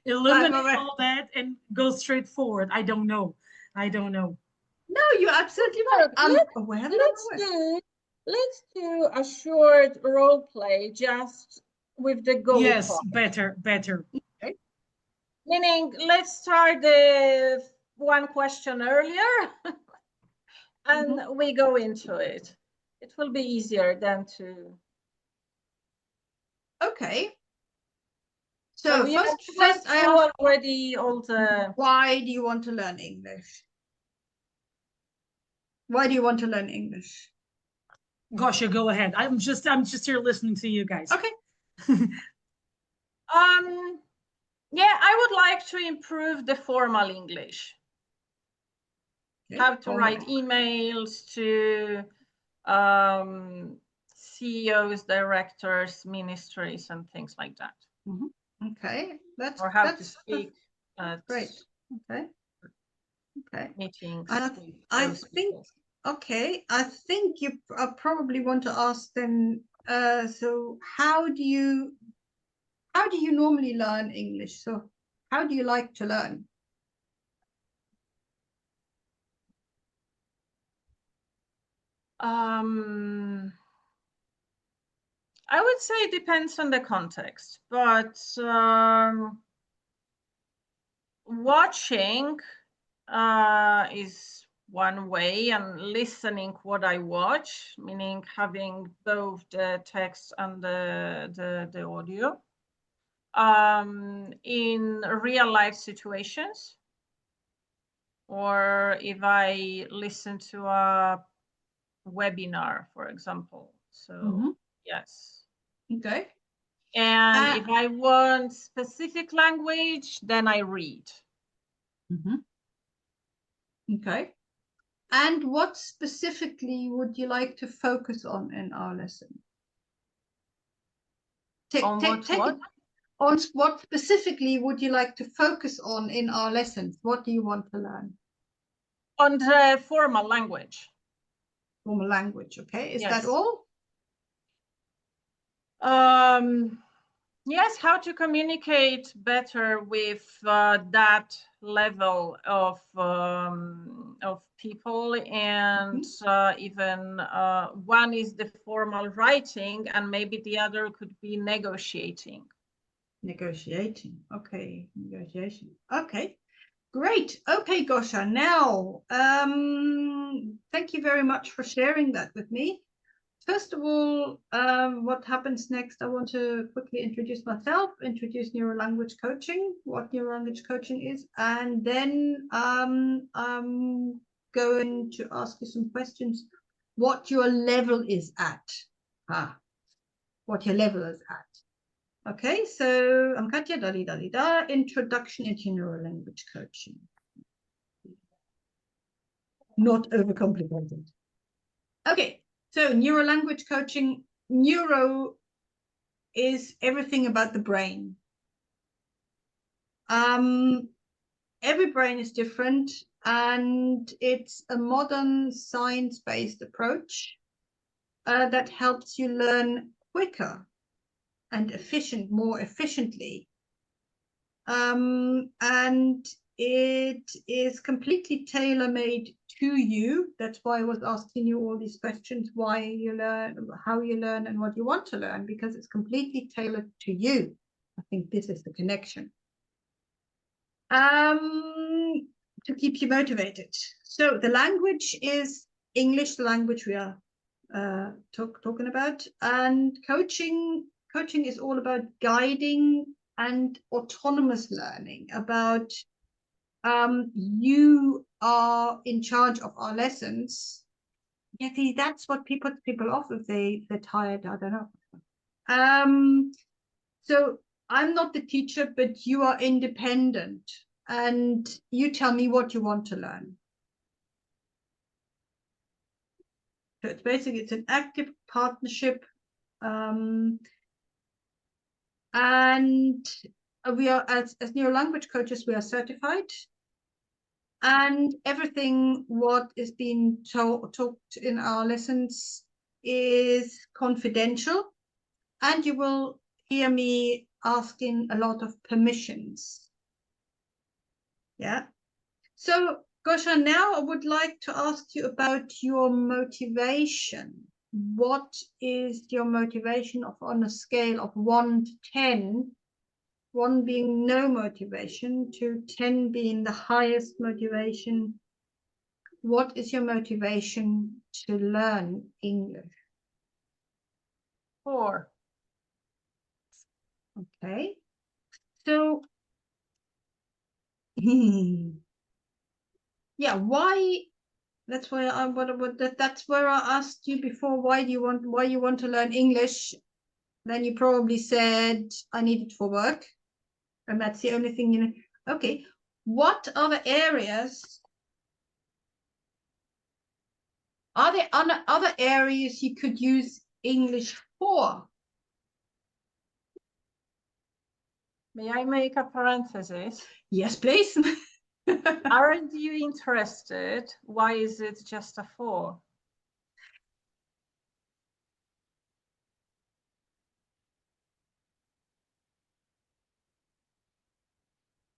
eliminate all that and go straight forward. I don't know. No, you're absolutely right. I'm aware that I'm aware. Let's do a short role play just with the goal. Yes, part. better. Okay. Meaning, let's start the one question earlier and we go into it. It will be easier than to. Okay. So you first I know asked, already all the. why do you want to learn English? Why do you want to learn English? Gosh, go ahead. I'm just here listening to you guys. Okay. Yeah, I would like to improve the formal English. Okay. How to write emails to CEOs, directors, ministries, and things like that. Okay, or how to speak at great. Okay. meetings. I think, okay, I think you probably want to ask them, so how do you normally learn English? So how do you like to learn? I would say it depends on the context, but watching is one way, and listening what I watch, meaning having both the text and the audio in real life situations, or if I listen to a webinar, for example. So yes. Okay. And if I want specific language, then I read. Okay. And what specifically would you like to focus on in our lesson? On what specifically would you like to focus on in our lessons? What do you want to learn? On the formal language. Formal language, okay. Is Yes. that all? Yes, how to communicate better with that level of people, and even one is the formal writing, and maybe the other could be negotiating. Negotiating, okay, negotiation. Okay, great. Okay, Gosha, now, thank you very much for sharing that with me. First of all, what happens next? I want to quickly introduce myself, introduce neurolanguage coaching, what neurolanguage coaching is, and then I'm going to ask you some questions, what your level is at. What your level is at. Okay, so I'm Katja, introduction into neurolanguage coaching. Not overcomplicated. Okay. So neurolanguage coaching, neuro is everything about the brain. Every brain is different, and it's a modern science-based approach that helps you learn quicker and more efficiently. And it is completely tailor-made to you. That's why I was asking you all these questions, why you learn, how you learn, and what you want to learn, because it's completely tailored to you. I think this is the connection. To keep you motivated. So the language is English, the language we are talking about, and coaching is all about guiding and autonomous learning, about you are in charge of our lessons. Yeah, see, that's what people off if they're tired. I don't know. So I'm not the teacher, but you are independent, and you tell me what you want to learn. So it's basically, it's an active partnership, and we are, as neurolanguage coaches, we are certified. And everything what is being talked in our lessons is confidential, and you will hear me asking a lot of permissions. Yeah. So, Gosha, now I would like to ask you about your motivation. What is your motivation on a scale of 1 to 10? 1 being no motivation, to 10 being the highest motivation. What is your motivation to learn English? 4. Okay. So, yeah, why? That's why that's where I asked you before. Why you want to learn English? Then you probably said I need it for work, and that's the only thing you know. Okay, what other areas? Are there other areas you could use English for? May I make a parenthesis? Yes, please. Aren't you interested? Why is it just a 4?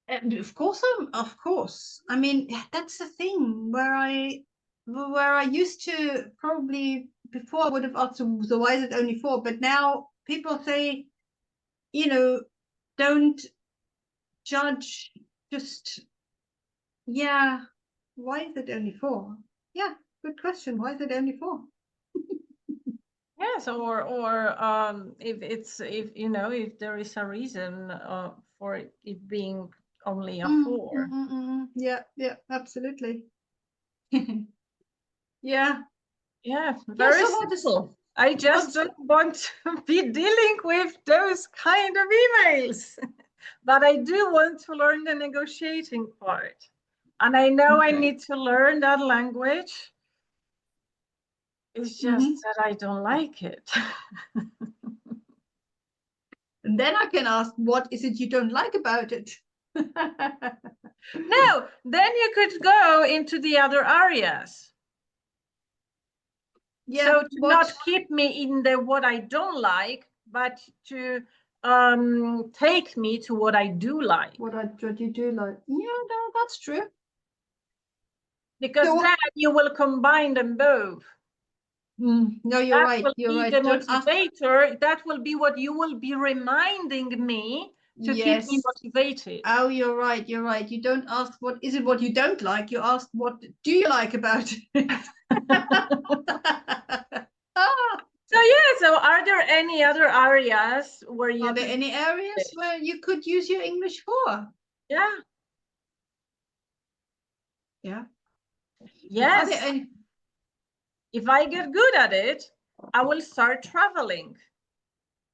And of course. I mean, that's the thing where I used to probably before I would have asked, so why is it only 4? But now people say, don't judge, just, yeah, why is it only 4? Yeah, good question. Why is it only 4? Yes, or if there is a reason for it being only a 4. Yeah, absolutely. Yeah. Yeah, very simple. I just don't want to be dealing with those kind of emails. But I do want to learn the negotiating part. And I know I Okay. need to learn that language. It's just that I don't like it. And then I can ask, what is it you don't like about it? No, then you could go into the other areas. Yeah, So to not keep me in the what I don't like, but to take me to what I do like. What you do like? Yeah, no, that's true. Because So then you will combine them both. No, you're That right. will You're be right. the Don't ask. motivator. That will be what you will be reminding me to keep me Yes. motivated. Oh, you're right. You're right. You don't ask what is it what you don't like. You ask what do you like about it. So yeah, so are there any other areas where you Are there any areas where you could use your English for? Yeah. Yeah. Yes. Are there any? If I get good at it, I will start traveling,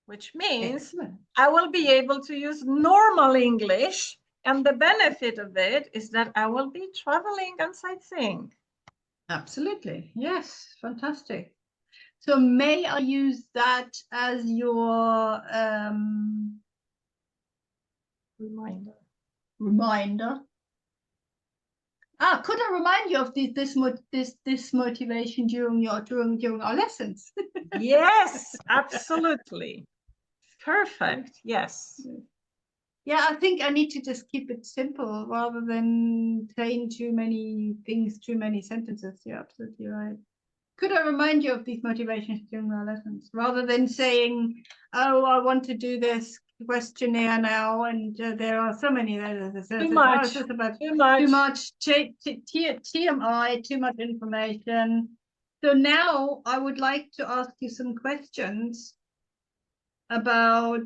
which means Excellent. I will be able to use normal English. And the benefit of it is that I will be traveling and sightseeing. Absolutely. Yes. Fantastic. So may I use that as your reminder? Could I remind you of this motivation during our lessons? Yes, absolutely. Perfect. Yes. Yeah, I think I need to just keep it simple rather than saying too many things, too many sentences. You're absolutely right. Could I remind you of these motivations during our lessons rather than saying, oh, I want to do this questionnaire now, and there are so many. Too much. Too much TMI, too much information. So now I would like to ask you some questions about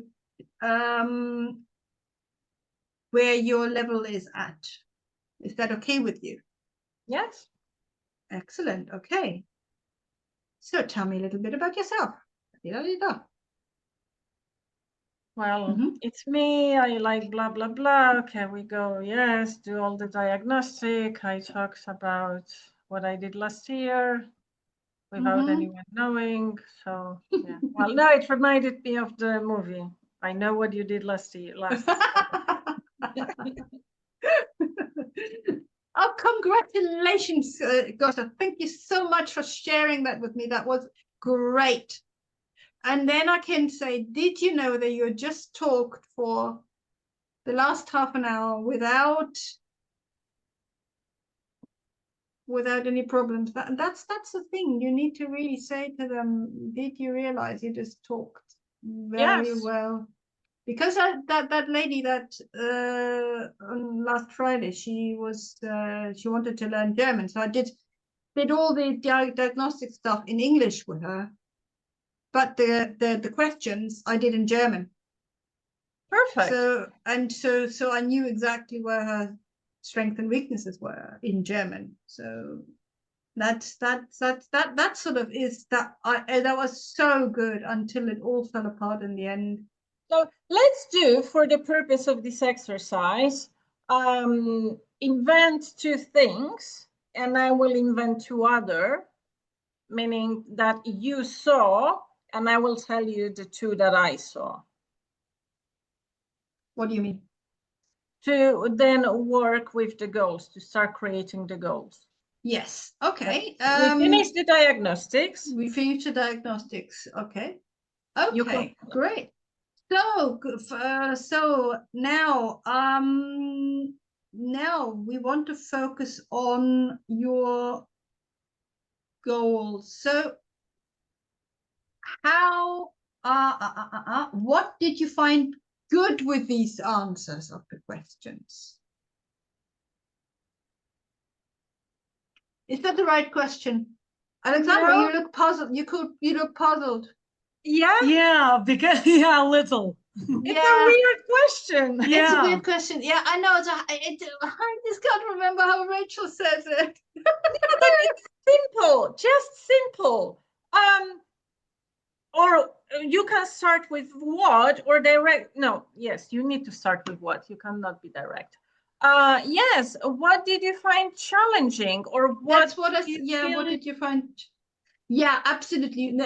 where your level is at. Is that okay with you? Yes. Excellent. Okay. So tell me a little bit about yourself. Well, it's me. I like blah, blah, blah. Okay, we go. Yes, do all the diagnostic. I talked about what I did last year without anyone knowing. So, yeah. Well, no, it reminded me of the movie. I know what you did last year. Oh, congratulations, Gosta. Thank you so much for sharing that with me. That was great. And then I can say, did you know that you just talked for the last half an hour without any problems? That's the thing. You need to really say to them, did you realize you just talked very well? Because that lady that on last Friday, she wanted to learn German, so I did all the diagnostic stuff in English with her, but the questions I did in German. Perfect. So I knew exactly where her strengths and weaknesses were in German. So that sort of is that was so good until it all fell apart in the end. So let's do, for the purpose of this exercise, invent two things, and I will invent two other, meaning that you saw, and I will tell you the two that I saw. What do you mean? To then work with the goals, to start creating the goals. Yes. Okay. We finished the diagnostics. We finished the diagnostics. Okay. Okay. Great. So now now we want to focus on your goals. So how what did you find good with these answers of the questions? Is that the right question? Alexandra, you look puzzled. You look puzzled. Yeah. Yeah, because a little. It's a weird question. Yeah. It's a weird question. Yeah, I know. I just can't remember how Rachel says it. But it's simple, just simple. or you can start with what or direct. No, yes, you need to start with what. You cannot be direct. Yes, what did you find challenging, or what? That's what I, yeah, what did you find? Yeah, absolutely.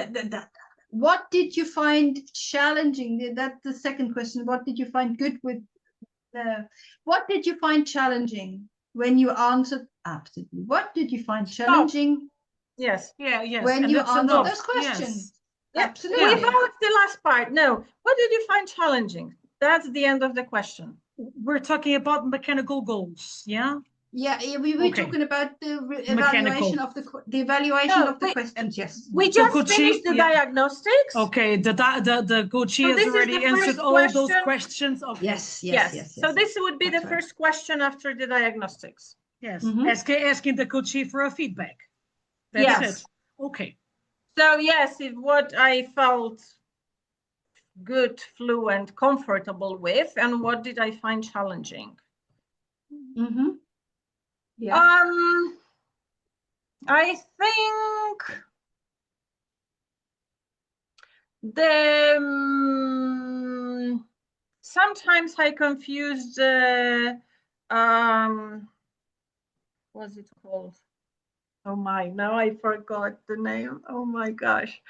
What did you find challenging? That's the second question. What did you find good with what did you find challenging when you answered? Absolutely. What did you find challenging? Yes. Yeah, yes. When and you that's answer enough. those questions. Yeah, Absolutely. without the last part. No. What did you find challenging? That's the end of the question. We're talking about mechanical goals, yeah? Yeah, we were Okay. talking about the Mechanical. evaluation of the evaluation No, of the questions. Yes. We So just could finished she- the yeah. diagnostics. Okay, the coachee So has this is already the answered first all those question. questions. Okay. Yes. So this would be That's the right. first question after the diagnostics. Yes. Mhm. Asking the coachee for a feedback. That's Yes. it. Okay. So yes, if what I felt good, fluent, comfortable with, and what did I find challenging? Mm-hmm. Yeah. I think the sometimes I confuse the what's it called? Oh my, now I forgot the name. Oh my gosh.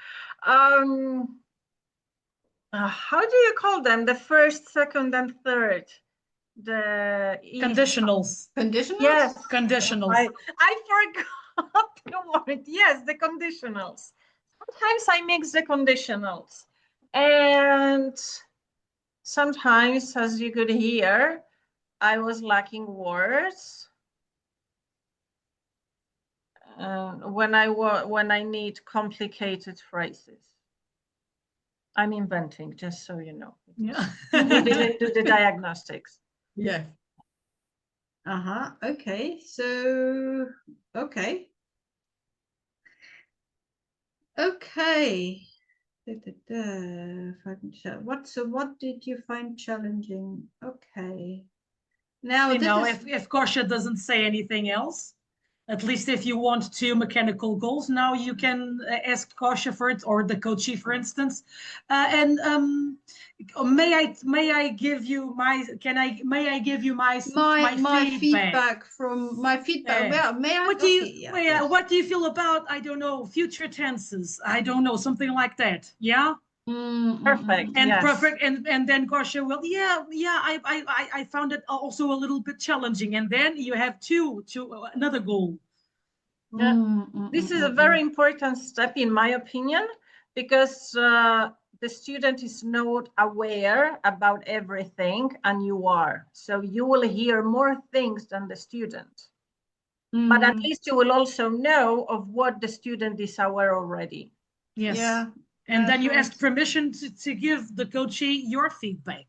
How do you call them? The first, second, and third. The Conditionals. Conditionals? Yes. Conditionals. I forgot the word. Yes, the conditionals. Sometimes I mix the conditionals. And sometimes, as you could hear, I was lacking words. When I need complicated phrases. I'm inventing, just so you know. Yeah. We didn't do the diagnostics. Yeah. Okay. So, okay. Okay. What did you find challenging? Okay. Now You this know, is if Kosha doesn't say anything else, at least if you want two mechanical goals, now you can ask Kosha for it, or the coachee, for instance. May I give you my my feedback? from my feedback. Well, may I? What do you Okay, yeah, what do you feel about, I don't know, future tenses? I don't know, something like that. Yeah. Perfect. And Yes. perfect, and then Gosha will, I found it also a little bit challenging, and then you have another goal. Yeah. This is a very important step, in my opinion, because the student is not aware about everything, and you are. So you will hear more things than the student. But at least you will also know of what the student is aware already. Yes. Yeah. And then you right. ask permission to give the coachee your feedback.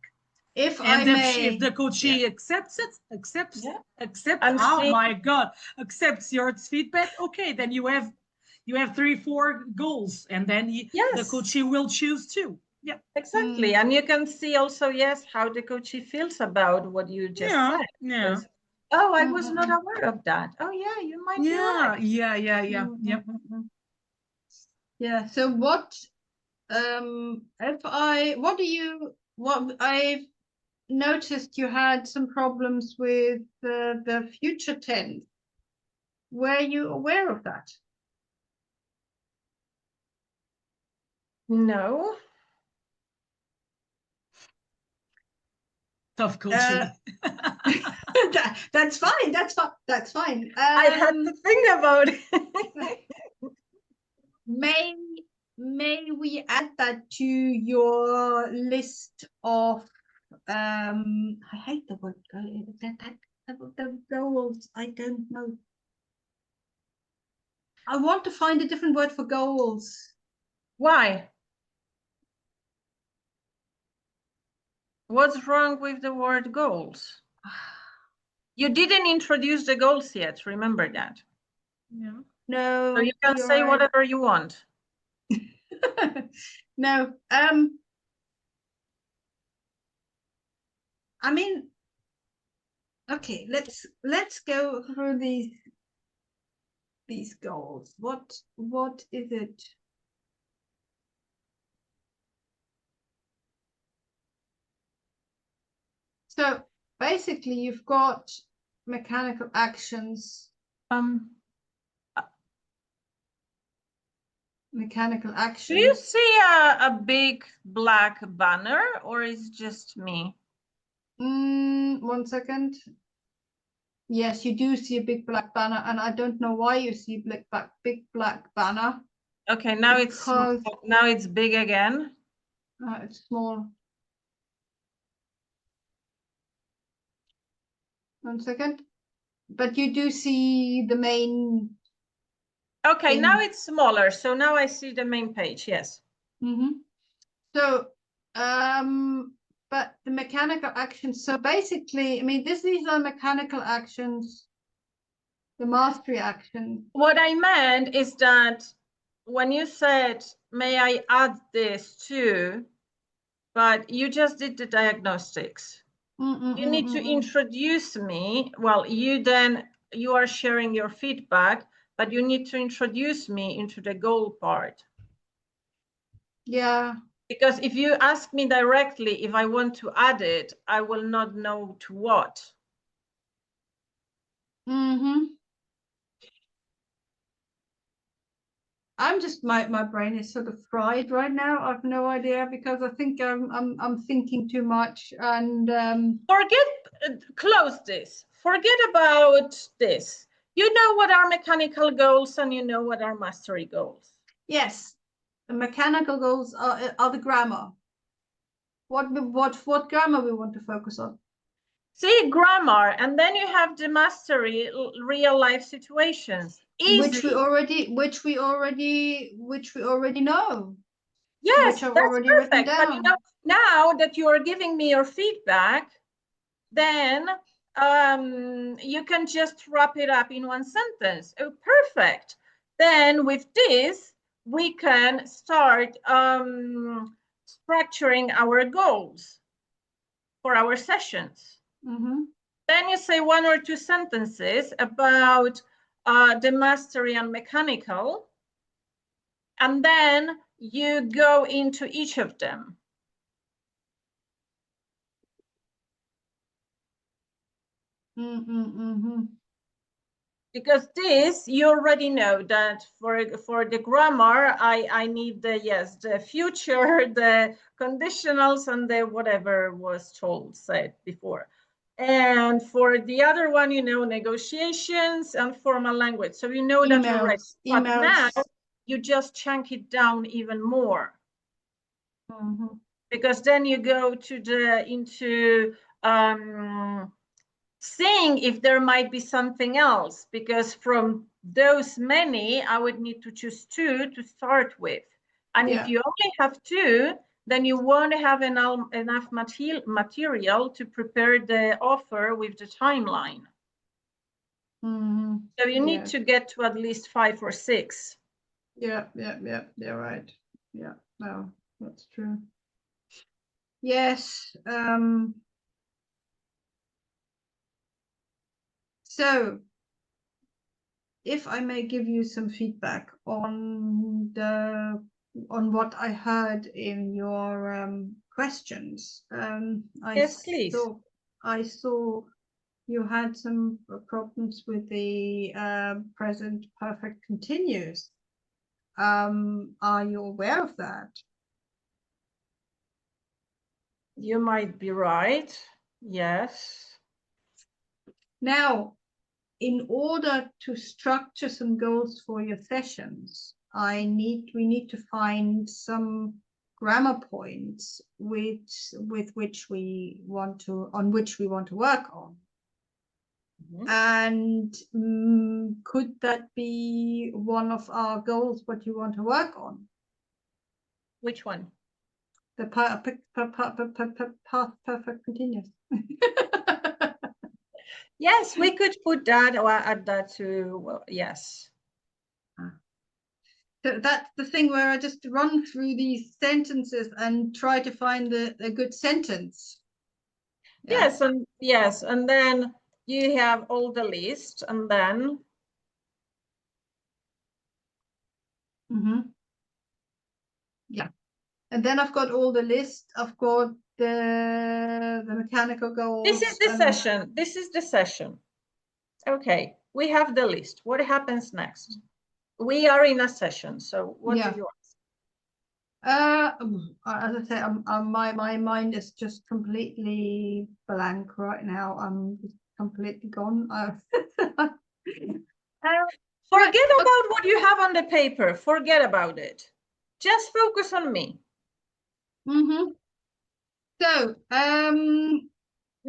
If And I if, may, if the coachee accepts oh my God, accepts your feedback, okay, then you have 3-4 goals, and then the coachee will choose two. Yeah. Exactly. And you can see also, yes, how the coachee feels about what you just said. Yeah. Oh, I was not aware of that. Oh yeah, you might be right. Yeah. Yep. Yeah. So what what I've noticed you had some problems with the future tense. Were you aware of that? No. Tough coachee. That's fine. That's fine. I had to think about it. May we add that to your list of I hate the word the goals. I don't know. I want to find a different word for goals. Why? What's wrong with the word goals? You didn't introduce the goals yet, remember that. Yeah. No. So you can say right. whatever you want. No. I mean, okay, let's go through these goals. What is it? So basically you've got mechanical actions, mechanical Do you actions. see a big black banner, or is it just me? 1 second. Yes, you do see a big black banner, and I don't know why you see big black banner. Okay, now Because it's big again. it's small. 1 second. But you do see the main. Okay, thing. now it's smaller. So now I see the main page. Yes. So, but the mechanical actions. So basically, I mean, these are mechanical actions. The mastery action. What I meant is that when you said, may I add this too, but you just did the diagnostics. You need to introduce me. Well, you are sharing your feedback, but you need to introduce me into the goal part. Yeah. Because if you ask me directly if I want to add it, I will not know to what. I'm just my brain is sort of fried right now. I've no idea because I think I'm thinking too much and Close this. Forget about this. You know what are mechanical goals and you know what are mastery goals. yes, the mechanical goals are the grammar. What grammar we want to focus on? See, grammar, and then you have the mastery, real life situations. Easy. Which we already know. Yes, which I've that's already perfect. written down. But you know, now that you are giving me your feedback, then you can just wrap it up in one sentence. Oh, perfect. Then with this, we can start structuring our goals for our sessions. Then you say 1 or 2 sentences about the mastery and mechanical, and then you go into each of them. Because this, you already know that for the grammar, I need the future, the conditionals, and the whatever was said before. And for the other one, you know, negotiations and formal language. So you know that you're ready. But now you just chunk it down even more. Because then you go into seeing if there might be something else, because from those many, I would need to choose 2 to start with. And if you only have 2, then you won't have enough material to prepare the offer with the timeline. So you need to get to at least 5 or 6. Yeah, right. Yeah, no, that's true. Yes. So, if I may give you some feedback on what I heard in your questions. Yes, please. I saw you had some problems with the present perfect continuous. Are you aware of that? You might be right. Yes. Now, in order to structure some goals for your sessions, we need to find some grammar points on which we want to work on. And could that be one of our goals, what you want to work on? Which one? The perfect continuous. Yes, we could put that or add that to, well, yes. So that's the thing where I just run through these sentences and try to find a good sentence. Yeah. Yes, and then you have all the list, and then yeah, and then I've got all the list. I've got the mechanical goals. This is the and- session. This is the session. Okay, we have the list. What happens next? We are in a session. So what Yeah. do you ask? As I say, my mind is just completely blank right now. I'm just completely gone. Forget about what you have on the paper. Forget about it. Just focus on me. So,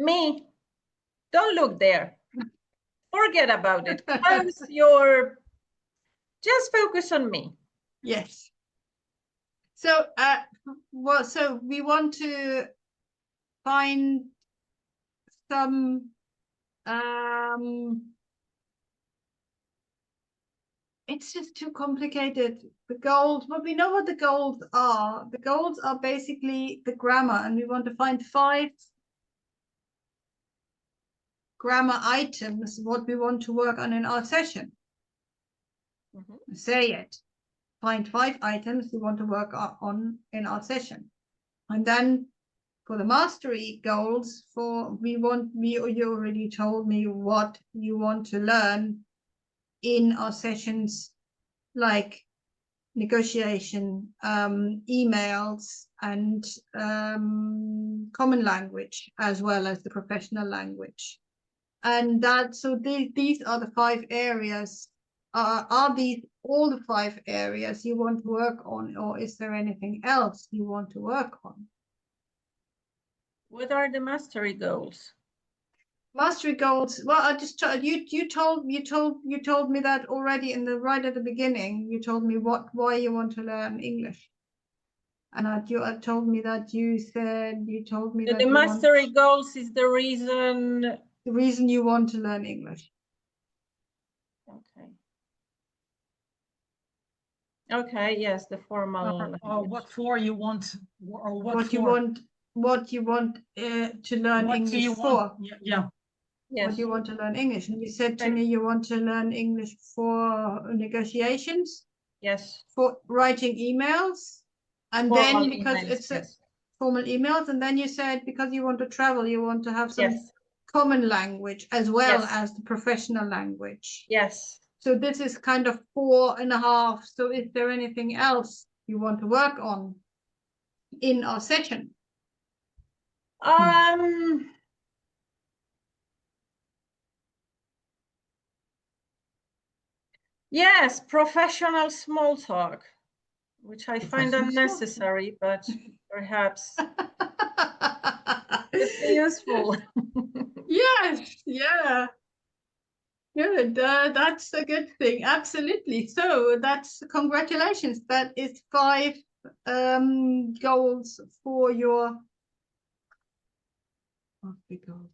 Me. Don't look there. Forget about it. Close your. Just focus on me. yes. So, so we want to find some, it's just too complicated. The goals, but we know what the goals are. The goals are basically the grammar, and we want to find 5 grammar items, what we want to work on in our session. Say it. Find 5 items we want to work on in our session. And then for the mastery goals, you already told me what you want to learn in our sessions, like negotiation, emails, and common language, as well as the professional language. And that, so these are the 5 areas. Are these all the 5 areas you want to work on, or is there anything else you want to work on? What are the mastery goals? Mastery goals. Well, I just you told me that already right at the beginning. You told me why you want to learn English, and you told me that The mastery goals is the reason. The reason you want to learn English. Okay. Okay. Yes, the formal. What for you want, or what you want to learn what English do you for. want? Yeah. Yes. What you want to learn English, and you said to Okay. me you want to learn English for negotiations, Yes. for writing emails, and Formal then because emails, it's yes. formal emails, and then you said because you want to travel, you want to have some Yes. common language as well Yes. as the professional language. Yes. So this is kind of 4.5. So is there anything else you want to work on in our session? Yes, professional small talk, which I find unnecessary, but perhaps could be useful. Yes, yeah. Good, that's a good thing, absolutely. So that's congratulations. That is 5 goals for your mastery goals.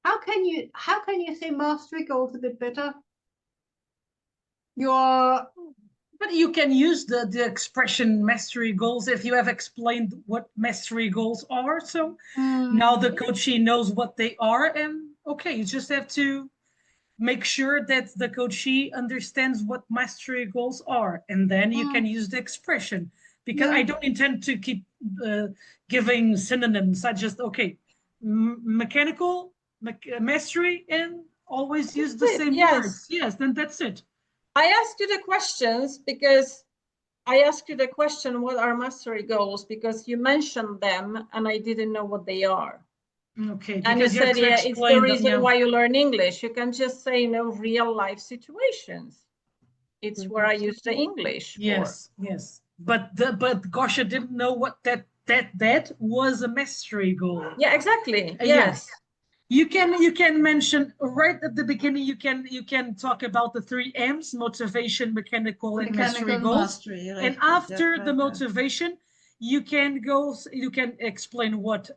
How can you say mastery goals a bit better? But you can use the expression mastery goals if you have explained what mastery goals are. So now the coachee knows what they are, and okay, you just have to make sure that the coachee understands what mastery goals are, and then you can use the expression. Because I don't intend to keep giving synonyms. I just, okay, mechanical, mastery, and always use the same words. Yes, then that's it. I asked you the questions because I asked you the question, what are mastery goals? Because you mentioned them and I didn't know what they are. Okay, and you said, yeah, it's the reason why you learn English. You can just say no real life situations. It's where I use the English. Yes, yes. But Gosha didn't know what that was a mastery goal. Yeah, exactly. Yes. You can mention right at the beginning. You can talk about the 3 M's: motivation, mechanical, and mastery goals. And after the motivation, you can explain what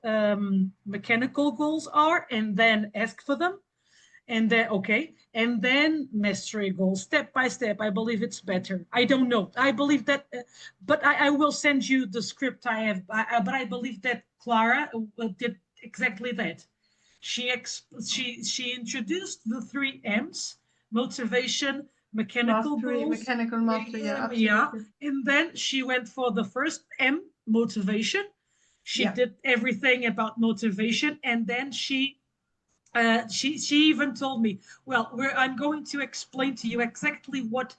mechanical goals are, and then ask for them, and then mastery goals step by step. I believe it's better. I don't know. I believe that, but I will send you the script I have. But I believe that Clara did exactly that. She introduced the 3 M's: motivation, mechanical goals, mastery, and then she went for the first M, motivation. She Yeah. did everything about motivation, and then she even told me, well, I'm going to explain to you exactly what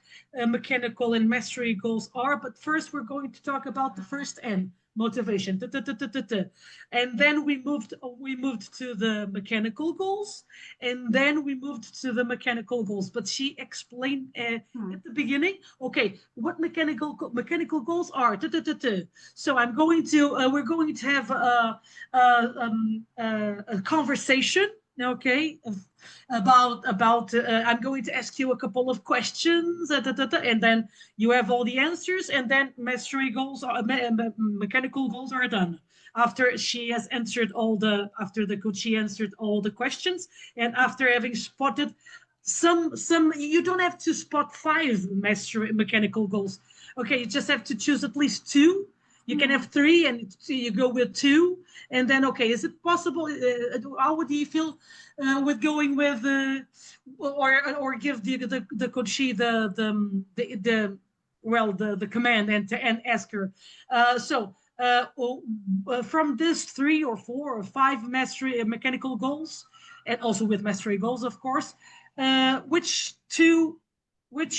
mechanical and mastery goals are, but first we're going to talk about the first N, motivation. And then we moved to the mechanical goals, and then we moved to the mechanical goals. But she explained at the beginning, okay, what mechanical goals are. So I'm going to we're going to have a conversation, okay, about I'm going to ask you a couple of questions, and then you have all the answers, and then mastery goals are mechanical goals are done after she has answered after the coachee answered all the questions, and after having spotted some you don't have to spot 5 mastery mechanical goals. Okay, you just have to choose at least 2. You can have 3 and you go with 2, and then, okay, is it possible, how do you feel with going with or give the coachee the command and ask her, from this 3 or 4 or 5 mastery mechanical goals, and also with mastery goals, of course, which would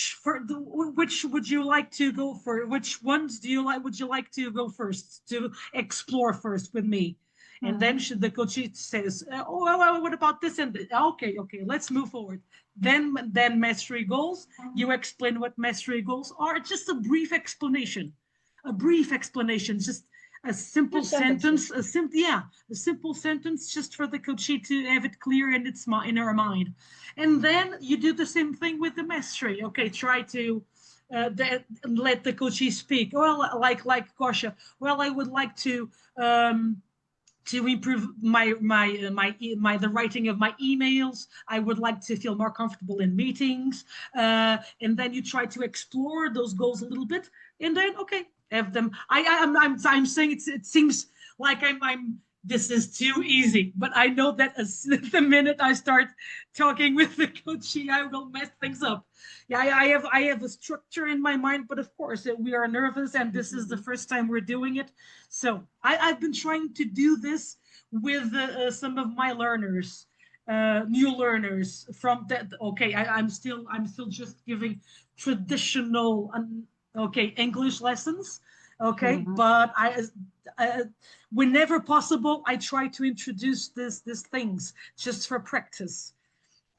you like to go for? Which ones would you like to go first, to explore first with me? And then the coach says, oh, well, what about this? And okay, let's move forward. Then mastery goals. You explain what mastery goals are. Just a brief explanation. Just a simple sentence. A simple sentence, just for the coachee to have it clear in her mind. And then you do the same thing with the mastery. Okay, try to let the coachee speak. Well, like Gosha. Well, I would like to improve the writing of my emails. I would like to feel more comfortable in meetings. And then you try to explore those goals a little bit, and then, okay, have them. I'm saying it seems like I'm this is too easy, but I know that the minute I start talking with the coachee, I will mess things up. Yeah, I have a structure in my mind, but of course we are nervous, and this is the first time we're doing it. So I've been trying to do this with some of my learners, new learners from that. Okay, I'm still just giving traditional English lessons. Okay, but whenever possible, I try to introduce these things just for practice.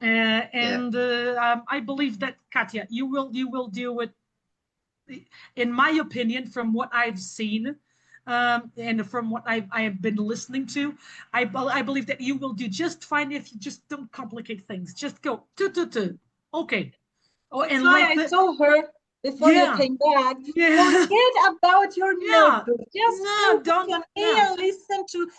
I believe that, Katja, you will do it. In my opinion, from what I've seen, and from what I have been listening to, I believe that you will do just fine if you just don't complicate things. Just go okay. Oh, That's and why I told her before you came back, forget about your notebook. Just focus on me and listen to.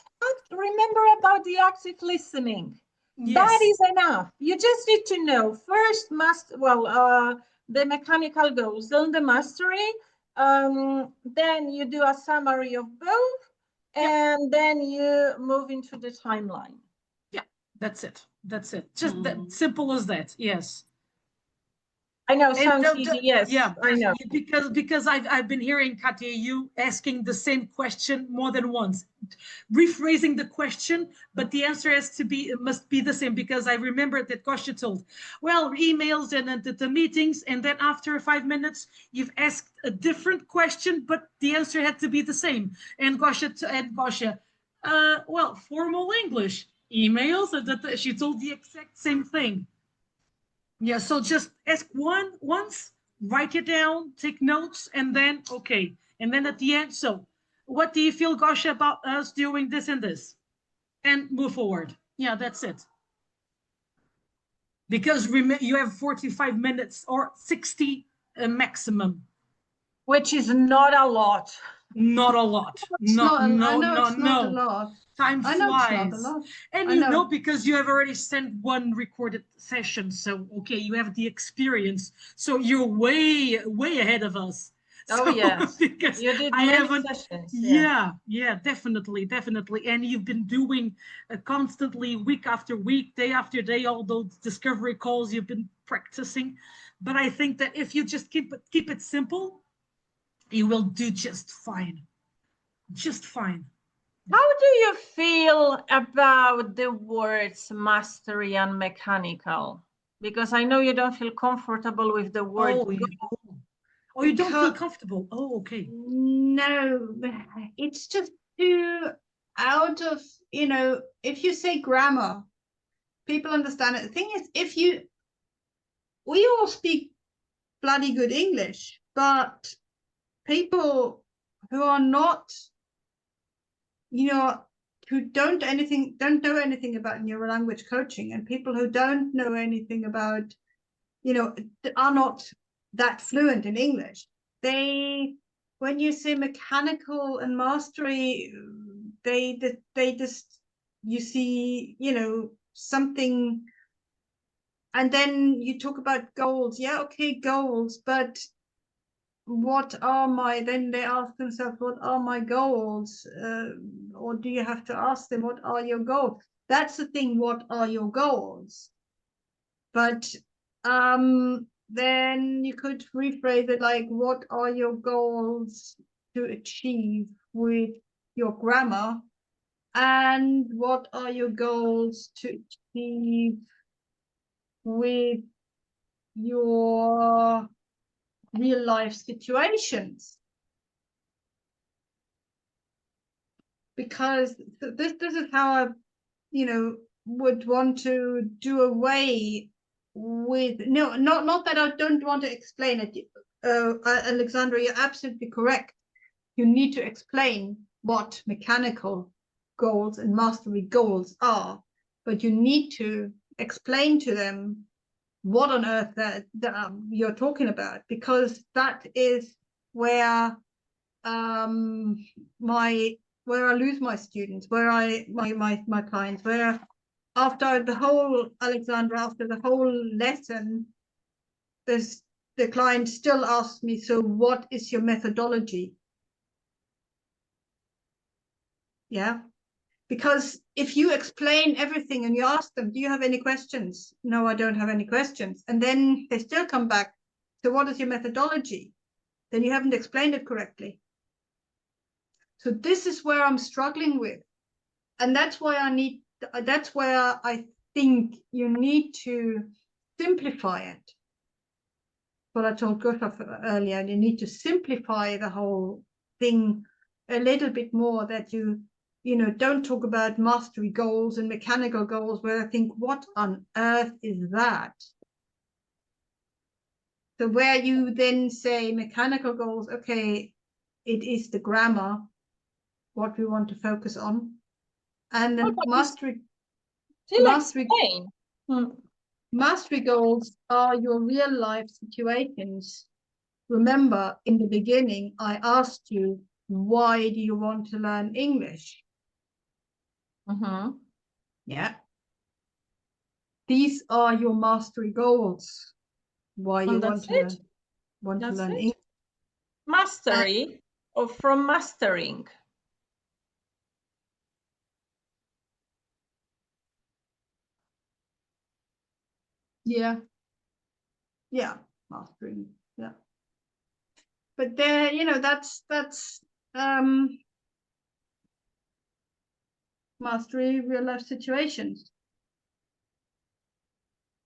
Remember about the active listening. That is enough. You just need to know first the mechanical goals, then the mastery. Then you do a summary of both, and then you move into the timeline. Yeah, that's it. Just that simple as that. Yes. I know, sounds easy. Yes, yeah, I know. Because I've been hearing, Katja, you asking the same question more than once, rephrasing the question, but the answer must be the same, because I remember that Gosha told, well, emails and the meetings, and then after 5 minutes, you've asked a different question, but the answer had to be the same. And Gosha, well, formal English, emails, and she told the exact same thing. Yeah, so just ask once, write it down, take notes, and then, okay. And then at the end, so what do you feel, Gosha, about us doing this and this? And move forward. Yeah, that's it. Because you have 45 minutes or 60 maximum. Which is not a lot. Not a lot. No. A lot. Time flies. It's not a lot. And you know, because you have already sent one recorded session. So, okay, you have the experience. So you're way ahead of us. Oh, yes. Because you did I many haven't. Sessions. Yeah, definitely. And you've been doing constantly, week after week, day after day, all those discovery calls you've been practicing. But I think that if you just keep it simple, you will do just fine. Just fine. How do you feel about the words mastery and mechanical? Because I know you don't feel comfortable with the word. Oh, oh, you don't feel Because- comfortable. Oh, okay. No, it's just too out of, if you say grammar, people understand it. The thing is, we all speak bloody good English, but people who are not, who don't know anything about neuro language coaching, and people who don't know anything about, are not that fluent in English. When you say mechanical and mastery, they just, you see, something, and then you talk about goals. Yeah, okay, goals, but then they ask themselves, what are my goals? Or do you have to ask them, what are your goals? That's the thing, what are your goals? But then you could rephrase it like, what are your goals to achieve with your grammar? And what are your goals to achieve with your real life situations? Because this is how I, would want to do away with, no, not that I don't want to explain it. Alexandra, you're absolutely correct. You need to explain what mechanical goals and mastery goals are, but you need to explain to them what on earth that you're talking about, because that is where where I lose my students, where my clients, where after the whole lesson, the client still asks me, so what is your methodology? Yeah, because if you explain everything and you ask them, do you have any questions? No, I don't have any questions. And then they still come back, so what is your methodology? Then you haven't explained it correctly. So this is where I'm struggling with. And that's where I think you need to simplify it. What I told Gustav earlier, you need to simplify the whole thing a little bit more, that you don't talk about mastery goals and mechanical goals, where I think, what on earth is that? So where you then say mechanical goals, okay, it is the grammar, what we want to focus on. And then mastery goals are your real life situations. Remember, in the beginning, I asked you, why do you want to learn English? Yeah. These are your mastery goals. Why you want to learn English. Mastery, or from mastering? Yeah. Yeah, mastering. Yeah. But there, that's mastery real life situations.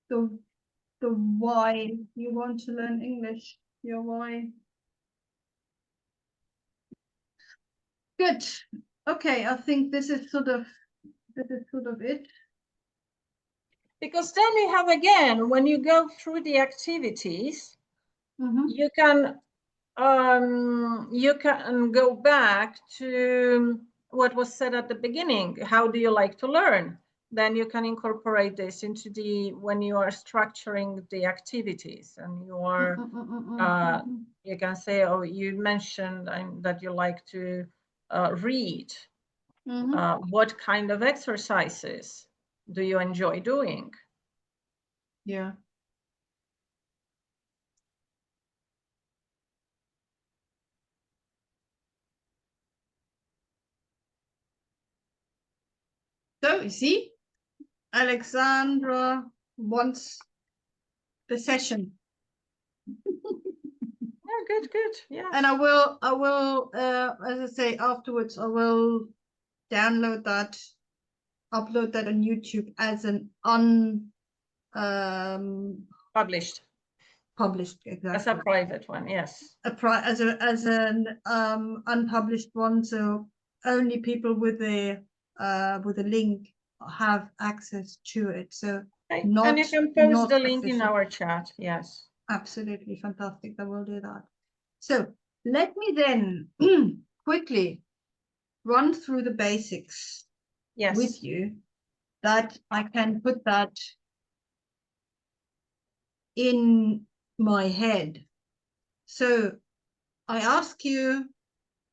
The why you want to learn English, your why. Good. Okay, I think this is sort of it. Because then you have, again, when you go through the activities, you can go back to what was said at the beginning. How do you like to learn? Then you can incorporate this into when you are structuring the activities, and you are you can say, oh, you mentioned that you like to read. What kind of exercises do you enjoy doing? Yeah. So you see, Alexandra wants the session. Yeah, good. Yeah. And I will, as I say, afterwards, I will download that, upload that on YouTube as an Published published, as exactly. a private one, yes. As an unpublished one, so only people with a link have access to it. So Okay. not, and you can post not the link in official. our chat, yes. Absolutely fantastic. I will do that. So let me then quickly run through the basics Yes. with you, that I can put that in my head. So I ask you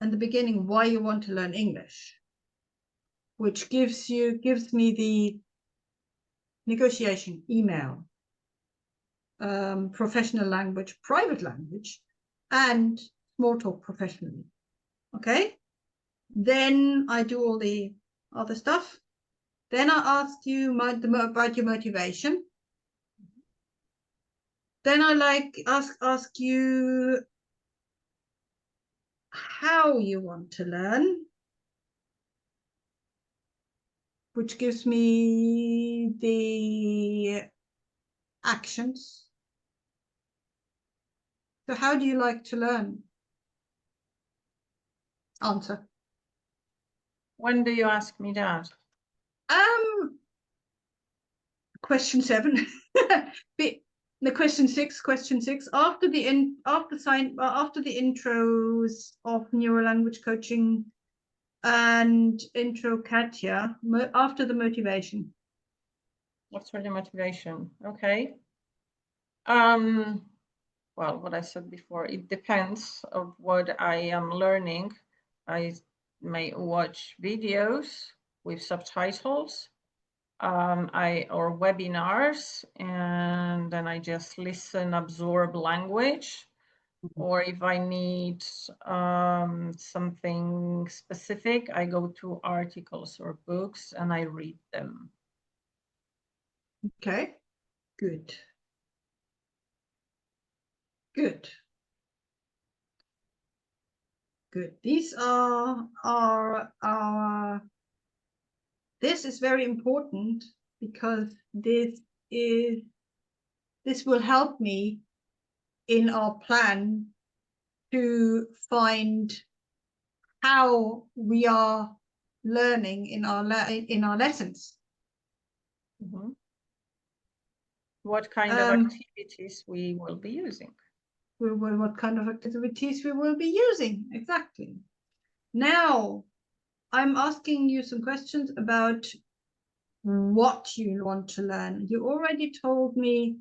in the beginning why you want to learn English, which gives me the negotiation, email, professional language, private language, and small talk professionally. Okay? Then I do all the other stuff. Then I ask you about your motivation. Then I ask you how you want to learn, which gives me the actions. So how do you like to learn? Answer. When do you ask me that? Question 7. The question 6. After the intros of neuro language coaching and intro Katya, after the motivation. What's for the motivation? Okay. Well, what I said before, it depends of what I am learning. I may watch videos with subtitles, or webinars, and then I just listen, absorb language. Or if I need something specific, I go to articles or books and I read them. Okay, good. Good. These are our, this is very important because this will help me in our plan to find how we are learning in our lessons. Mm-hmm. What kind of activities we will be using. What kind of activities we will be using, exactly. Now, I'm asking you some questions about what you want to learn. You already told me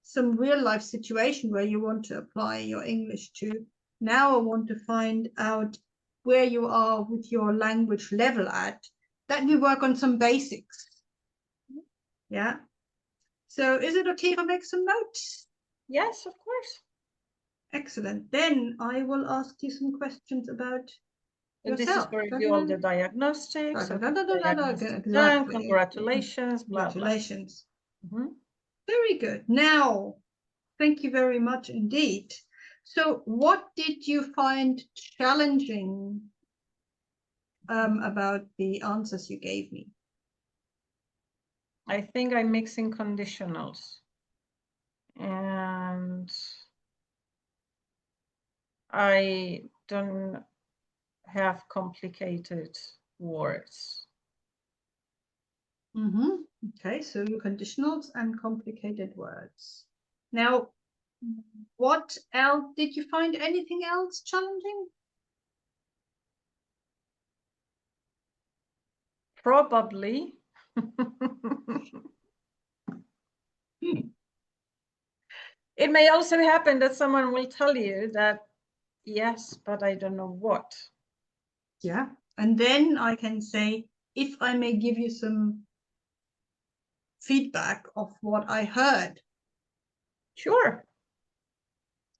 some real life situation where you want to apply your English to. Now I want to find out where you are with your language level at, that we work on some basics. Yeah. So is it okay if I make some notes? Yes, of course. Excellent. Then I will ask you some questions about and yourself. This is where you do all the diagnostics. Exactly. Congratulations, blah, congratulations. Blah. Mm-hmm. Very good. Now, thank you very much indeed. So what did you find challenging about the answers you gave me? I think I'm mixing conditionals. And I don't have complicated words. Mm-hmm. Okay, so conditionals and complicated words. Now, what else? Did you find anything else challenging? Probably. It may also happen that someone will tell you that, yes, but I don't know what. Yeah, and then I can say, if I may give you some feedback of what I heard. Sure.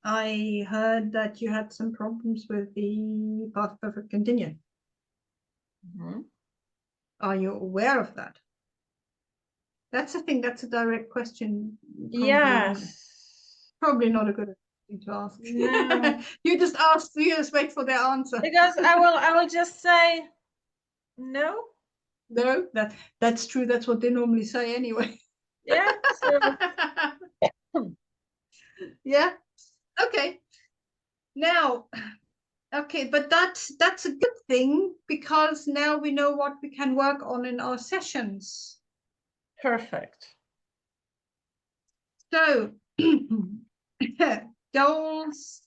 I heard that you had some problems with the past perfect continuous. Mm-hmm. Are you aware of that? That's a thing, that's a direct question. Yes. Probably not a good thing to ask. No. You just wait for their answer. Because I will just say, No? No, that's true. That's what they normally say anyway. Yeah, so Yeah. Okay. Now, okay, but that's a good thing because now we know what we can work on in our sessions. perfect. So, goals.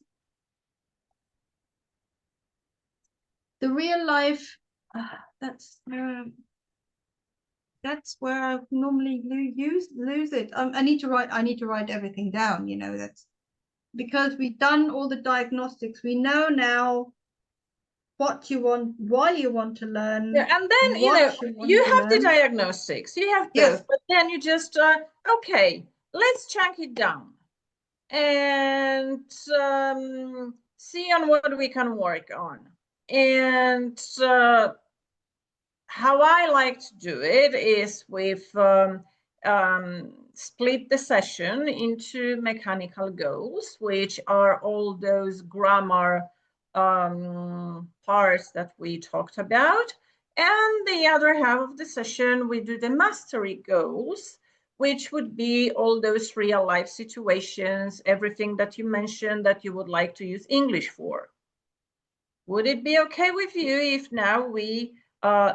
The real life. That's where I normally lose it. I need to write everything down. You know, that's because we've done all the diagnostics. We know now what you want, why you want to learn. Yeah, and then what you have the learn. diagnostics, you have those, Yes. but then you just okay, let's chunk it down and see on what we can work on. And how I like to do it is we've split the session into mechanical goals, which are all those grammar parts that we talked about. And the other half of the session, we do the mastery goals, which would be all those real life situations, everything that you mentioned that you would like to use English for. Would it be okay with you if now we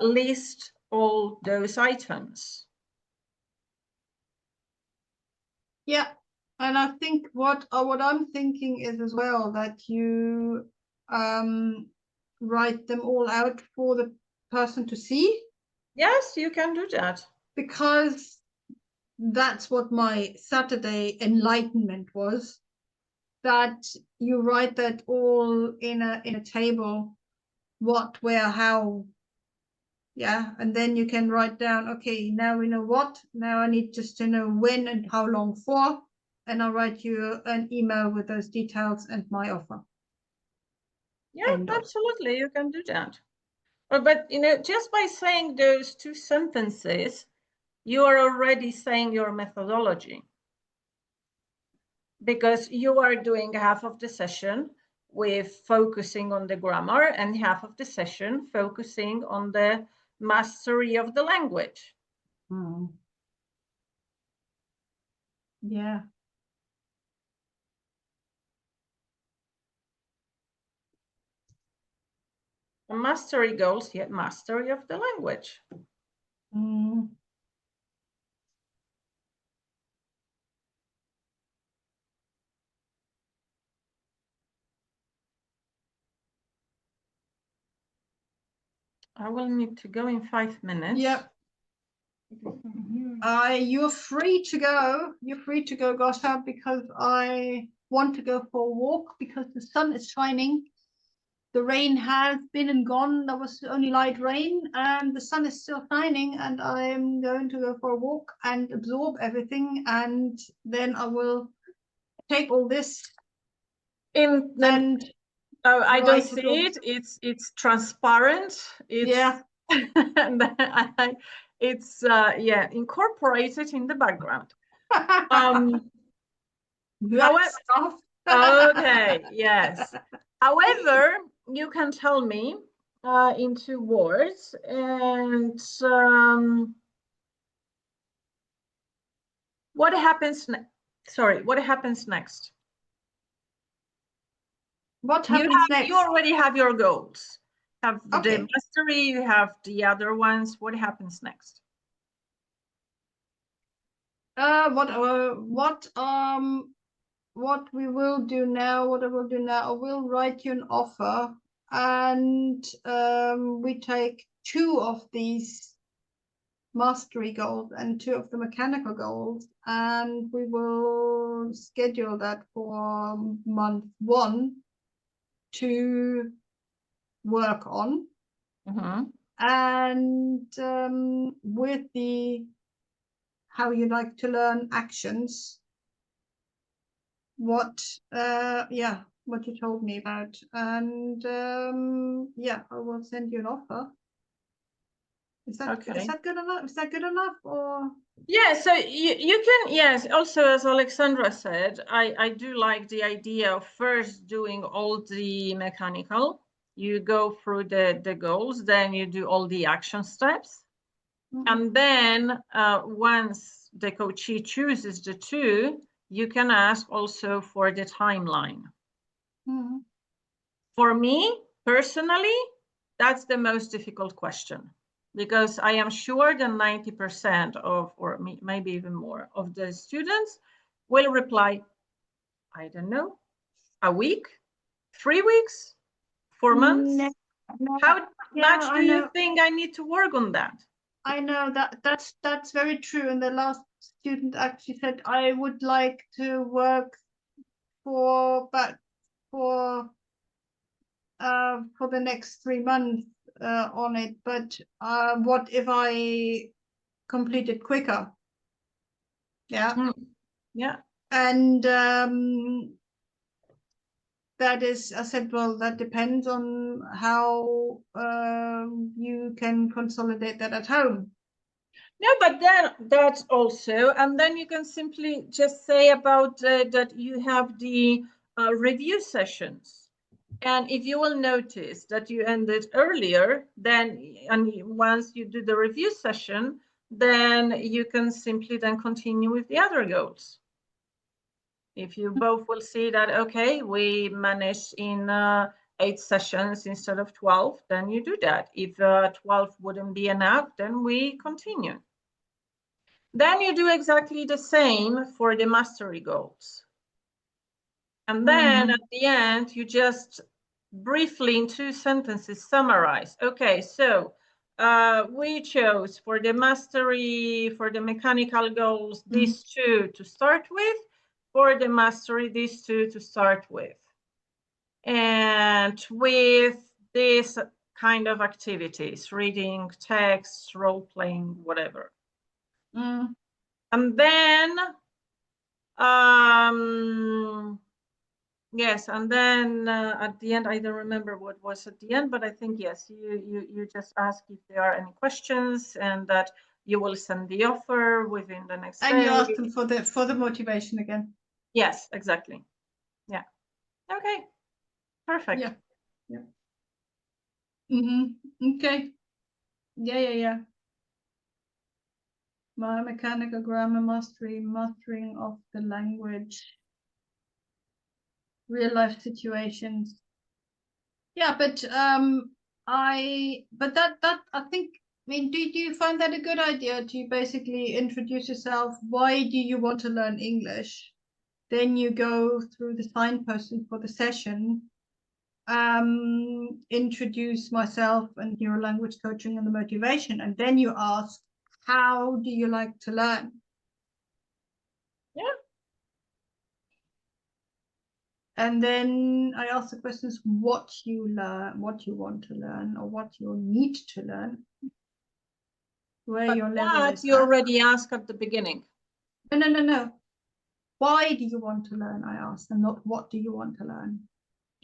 list all those items? Yeah, and I think what I'm thinking is as well that you write them all out for the person to see, Yes, you can do that. because that's what my Saturday enlightenment was, that you write that all in a table, what, where, how. Yeah, and then you can write down, okay, now we know what, now I need just to know when and how long for, and I'll write you an email with those details and my offer. Yeah, End of. absolutely, you can do that. But just by saying those two sentences, you are already saying your methodology, because you are doing half of the session with focusing on the grammar and half of the session focusing on the mastery of the language. Yeah. Mastery goals, yet mastery of the language. Mm. I will need to go in 5 minutes. Yep. You're free to go. You're free to go, Gosha, because I want to go for a walk because the sun is shining. The rain has been and gone. There was only light rain and the sun is still shining, and I'm going to go for a walk and absorb everything, and then I will take all this and oh, I don't write it see all. it. It's transparent. It's, Yeah. and it's yeah, incorporated in the background. That stuff. Okay, yes. However, you can tell me in 2 words, and what happens next? Sorry, what happens next? What happens next? You already have your goals. Have Okay. the mastery, you have the other ones. What happens next? What we will do now, what I will do now, I will write you an offer, and we take 2 of these mastery goals and 2 of the mechanical goals, and we will schedule that for month 1 to work on. And with the how you like to learn actions, what what you told me about, and yeah, I will send you an offer. Is that Okay. Is that good enough? Is that good enough? Or yeah, so you can, yes, also as Alexandra said, I do like the idea of first doing all the mechanical, you go through the goals, then you do all the action steps. And then once the coachee chooses the 2, you can ask also for the timeline. For me, personally, that's the most difficult question, because I am sure that 90% of, or maybe even more, of the students will reply, I don't know, a week, 3 weeks, 4 months. No, How yeah, much do you think I need to work on that? I know that's very true. And the last student actually said, I would like to work for the next 3 months on it, but what if I complete it quicker? Yeah. Yeah. And that is, I said, well, that depends on how you can consolidate that at home. No, but then that's also, and then you can simply just say about that you have the review sessions. And if you will notice that you ended earlier, then, and once you do the review session, then you can simply then continue with the other goals. If you both will see that, okay, we managed in 8 sessions instead of 12, then you do that. If 12 wouldn't be enough, then we continue. Then you do exactly the same for the mastery goals. And then at the end, you just briefly in 2 sentences summarize. Okay, so we chose for the mastery, for the mechanical goals, these 2 to start with. For the mastery, these 2 to start with. And with this kind of activities, reading, text, role-playing, whatever. And then, yes, and then at the end, I don't remember what was at the end, but I think, yes, you just ask if there are any questions, and that you will send the offer within the next day. And you ask them for the motivation again. Yes, exactly. Yeah. Okay. Perfect. Yeah. Yeah. Okay. Yeah. My mechanical grammar mastering of the language, real life situations. Yeah, but I think, I mean, do you find that a good idea to basically introduce yourself? Why do you want to learn English? Then you go through the signposting for the session, introduce myself and your language coaching and the motivation, and then you ask, how do you like to learn? Yeah. And then I ask the questions, what you learn, what you want to learn, or what you need to learn, where your level is you at. already asked at the beginning. No. Why do you want to learn? I ask, and not what do you want to learn.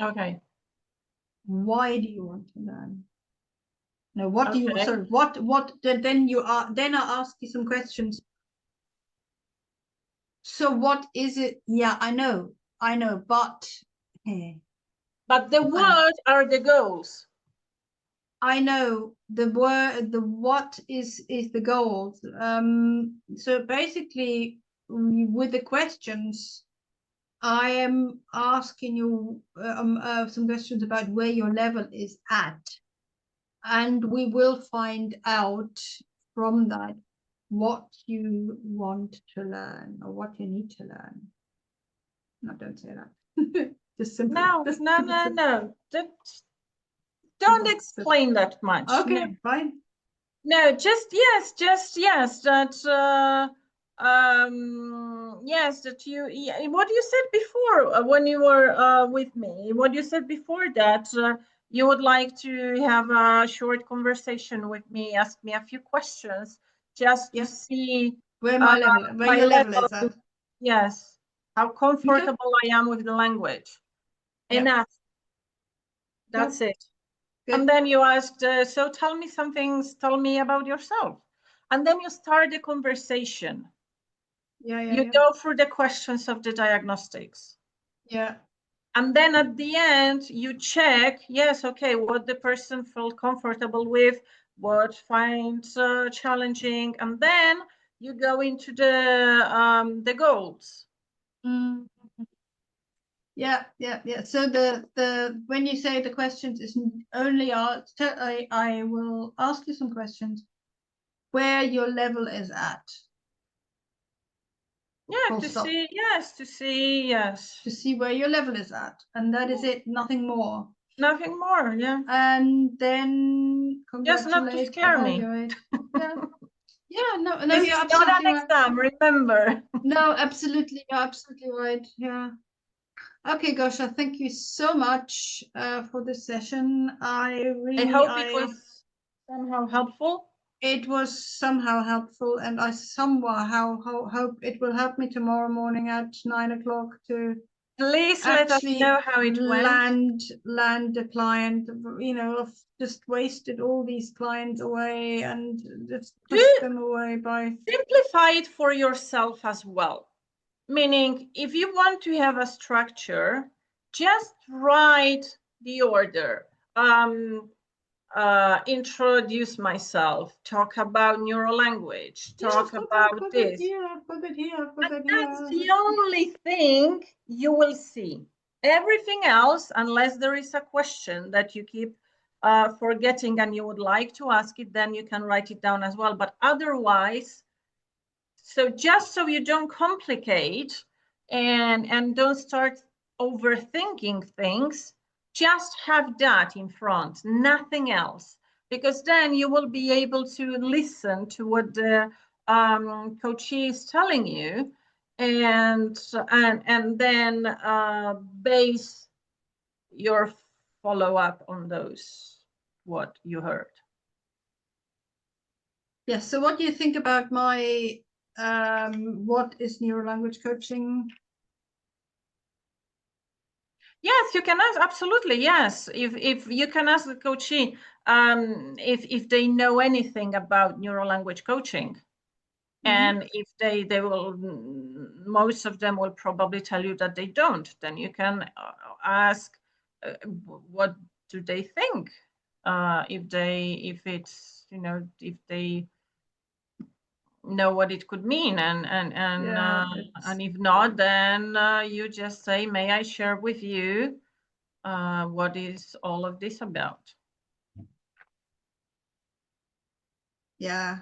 Okay. Why do you want to learn? No, what do you, Okay. sorry, then I ask you some questions. So what is it? Yeah, I know, but. But the what are the goals? I know the word, the what is the goals. So basically, with the questions, I am asking you some questions about where your level is at, and we will find out from that what you want to learn or what you need to learn. No, don't say that. Just simply. No. Don't explain that much. Okay, no. fine. No, just yes, that yes, that you, what you said before when you were with me, what you said before, that you would like to have a short conversation with me, ask me a few questions, just to see where my level, where your level is at. Yes, how comfortable I am with the language. Enough. That's it. Good. And then you asked, so tell me about yourself. And then you start the conversation. Yeah. You go through the questions of the diagnostics. Yeah. And then at the end, you check, yes, okay, what the person felt comfortable with, what finds challenging, and then you go into the goals. Mm. Yeah. So the when you say the questions is only asked, I will ask you some questions where your level is at. Yeah, Full to stop. see, yes, to see, yes. To see where your level is at, and that is it, nothing more. Nothing more, yeah. And then Just not to congratulate, scare me. evaluate. Yeah. Yeah, no, This you're is not absolutely an right. exam, remember. No, absolutely, you're absolutely right. Yeah. Okay, Gosha, thank you so much for this session. I hope it was somehow helpful. It was somehow helpful, and I somehow hope it will help me tomorrow morning at 9 o'clock to Please let us actually know how it went. land a client. You know, I've just wasted all these clients away and just pushed them away by. Simplify it for yourself as well. Meaning, if you want to have a structure, just write the order. Introduce myself, talk about neurolanguage, talk about this. I've got it here. That's the only thing you will see. Everything else, unless there is a question that you keep forgetting and you would like to ask it, then you can write it down as well. But otherwise, so just so you don't complicate and don't start overthinking things, just have that in front, nothing else, because then you will be able to listen to what the coachee is telling you, and then base your follow-up on those what you heard. Yes. So, what do you think about my what is neurolanguage coaching? Yes, you can ask, absolutely, yes. If you can ask the coachee if they know anything about neurolanguage coaching. And if they will, most of them will probably tell you that they don't. Then you can ask, what do they think? If it's, you know, if they know what it could mean, and if not, then you just say, may I share with you what is all of this about? Yeah.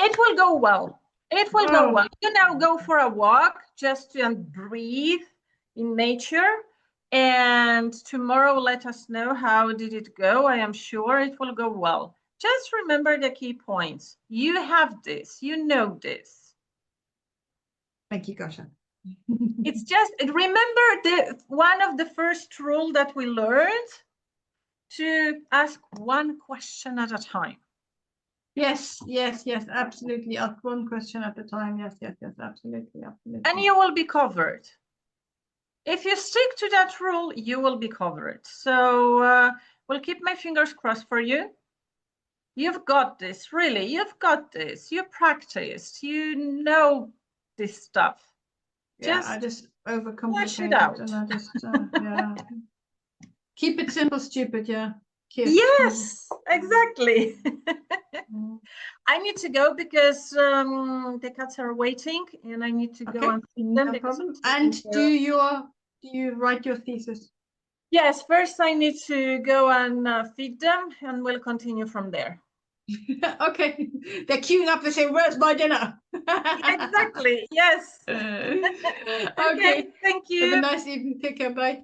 It will go well. It will go well. You now go for a walk just to breathe in nature. And tomorrow, let us know how did it go. I am sure it will go well. Just remember the key points. You have this. You know this. Thank you, Gosha. It's just, remember one of the first rule that we learned, to ask one question at a time. Yes, absolutely. Ask one question at a time. Yes, absolutely. And you will be covered. If you stick to that rule, you will be covered. So we'll keep my fingers crossed for you. You've got this, really. You've got this. You practiced. You know this stuff. Yeah, I just overcomplicated. Flesh it out. And I just, yeah. Keep it simple, stupid, yeah. Yes, exactly. I need to go because the cats are waiting, and I need to go and feed them. No problem. And do you write your thesis? Yes, first I need to go and feed them, and we'll continue from there. Okay, they're queuing up. They say, "Where's my dinner?" Exactly. Yes. Okay. Okay. Thank you. Have a nice evening. Take care. Bye.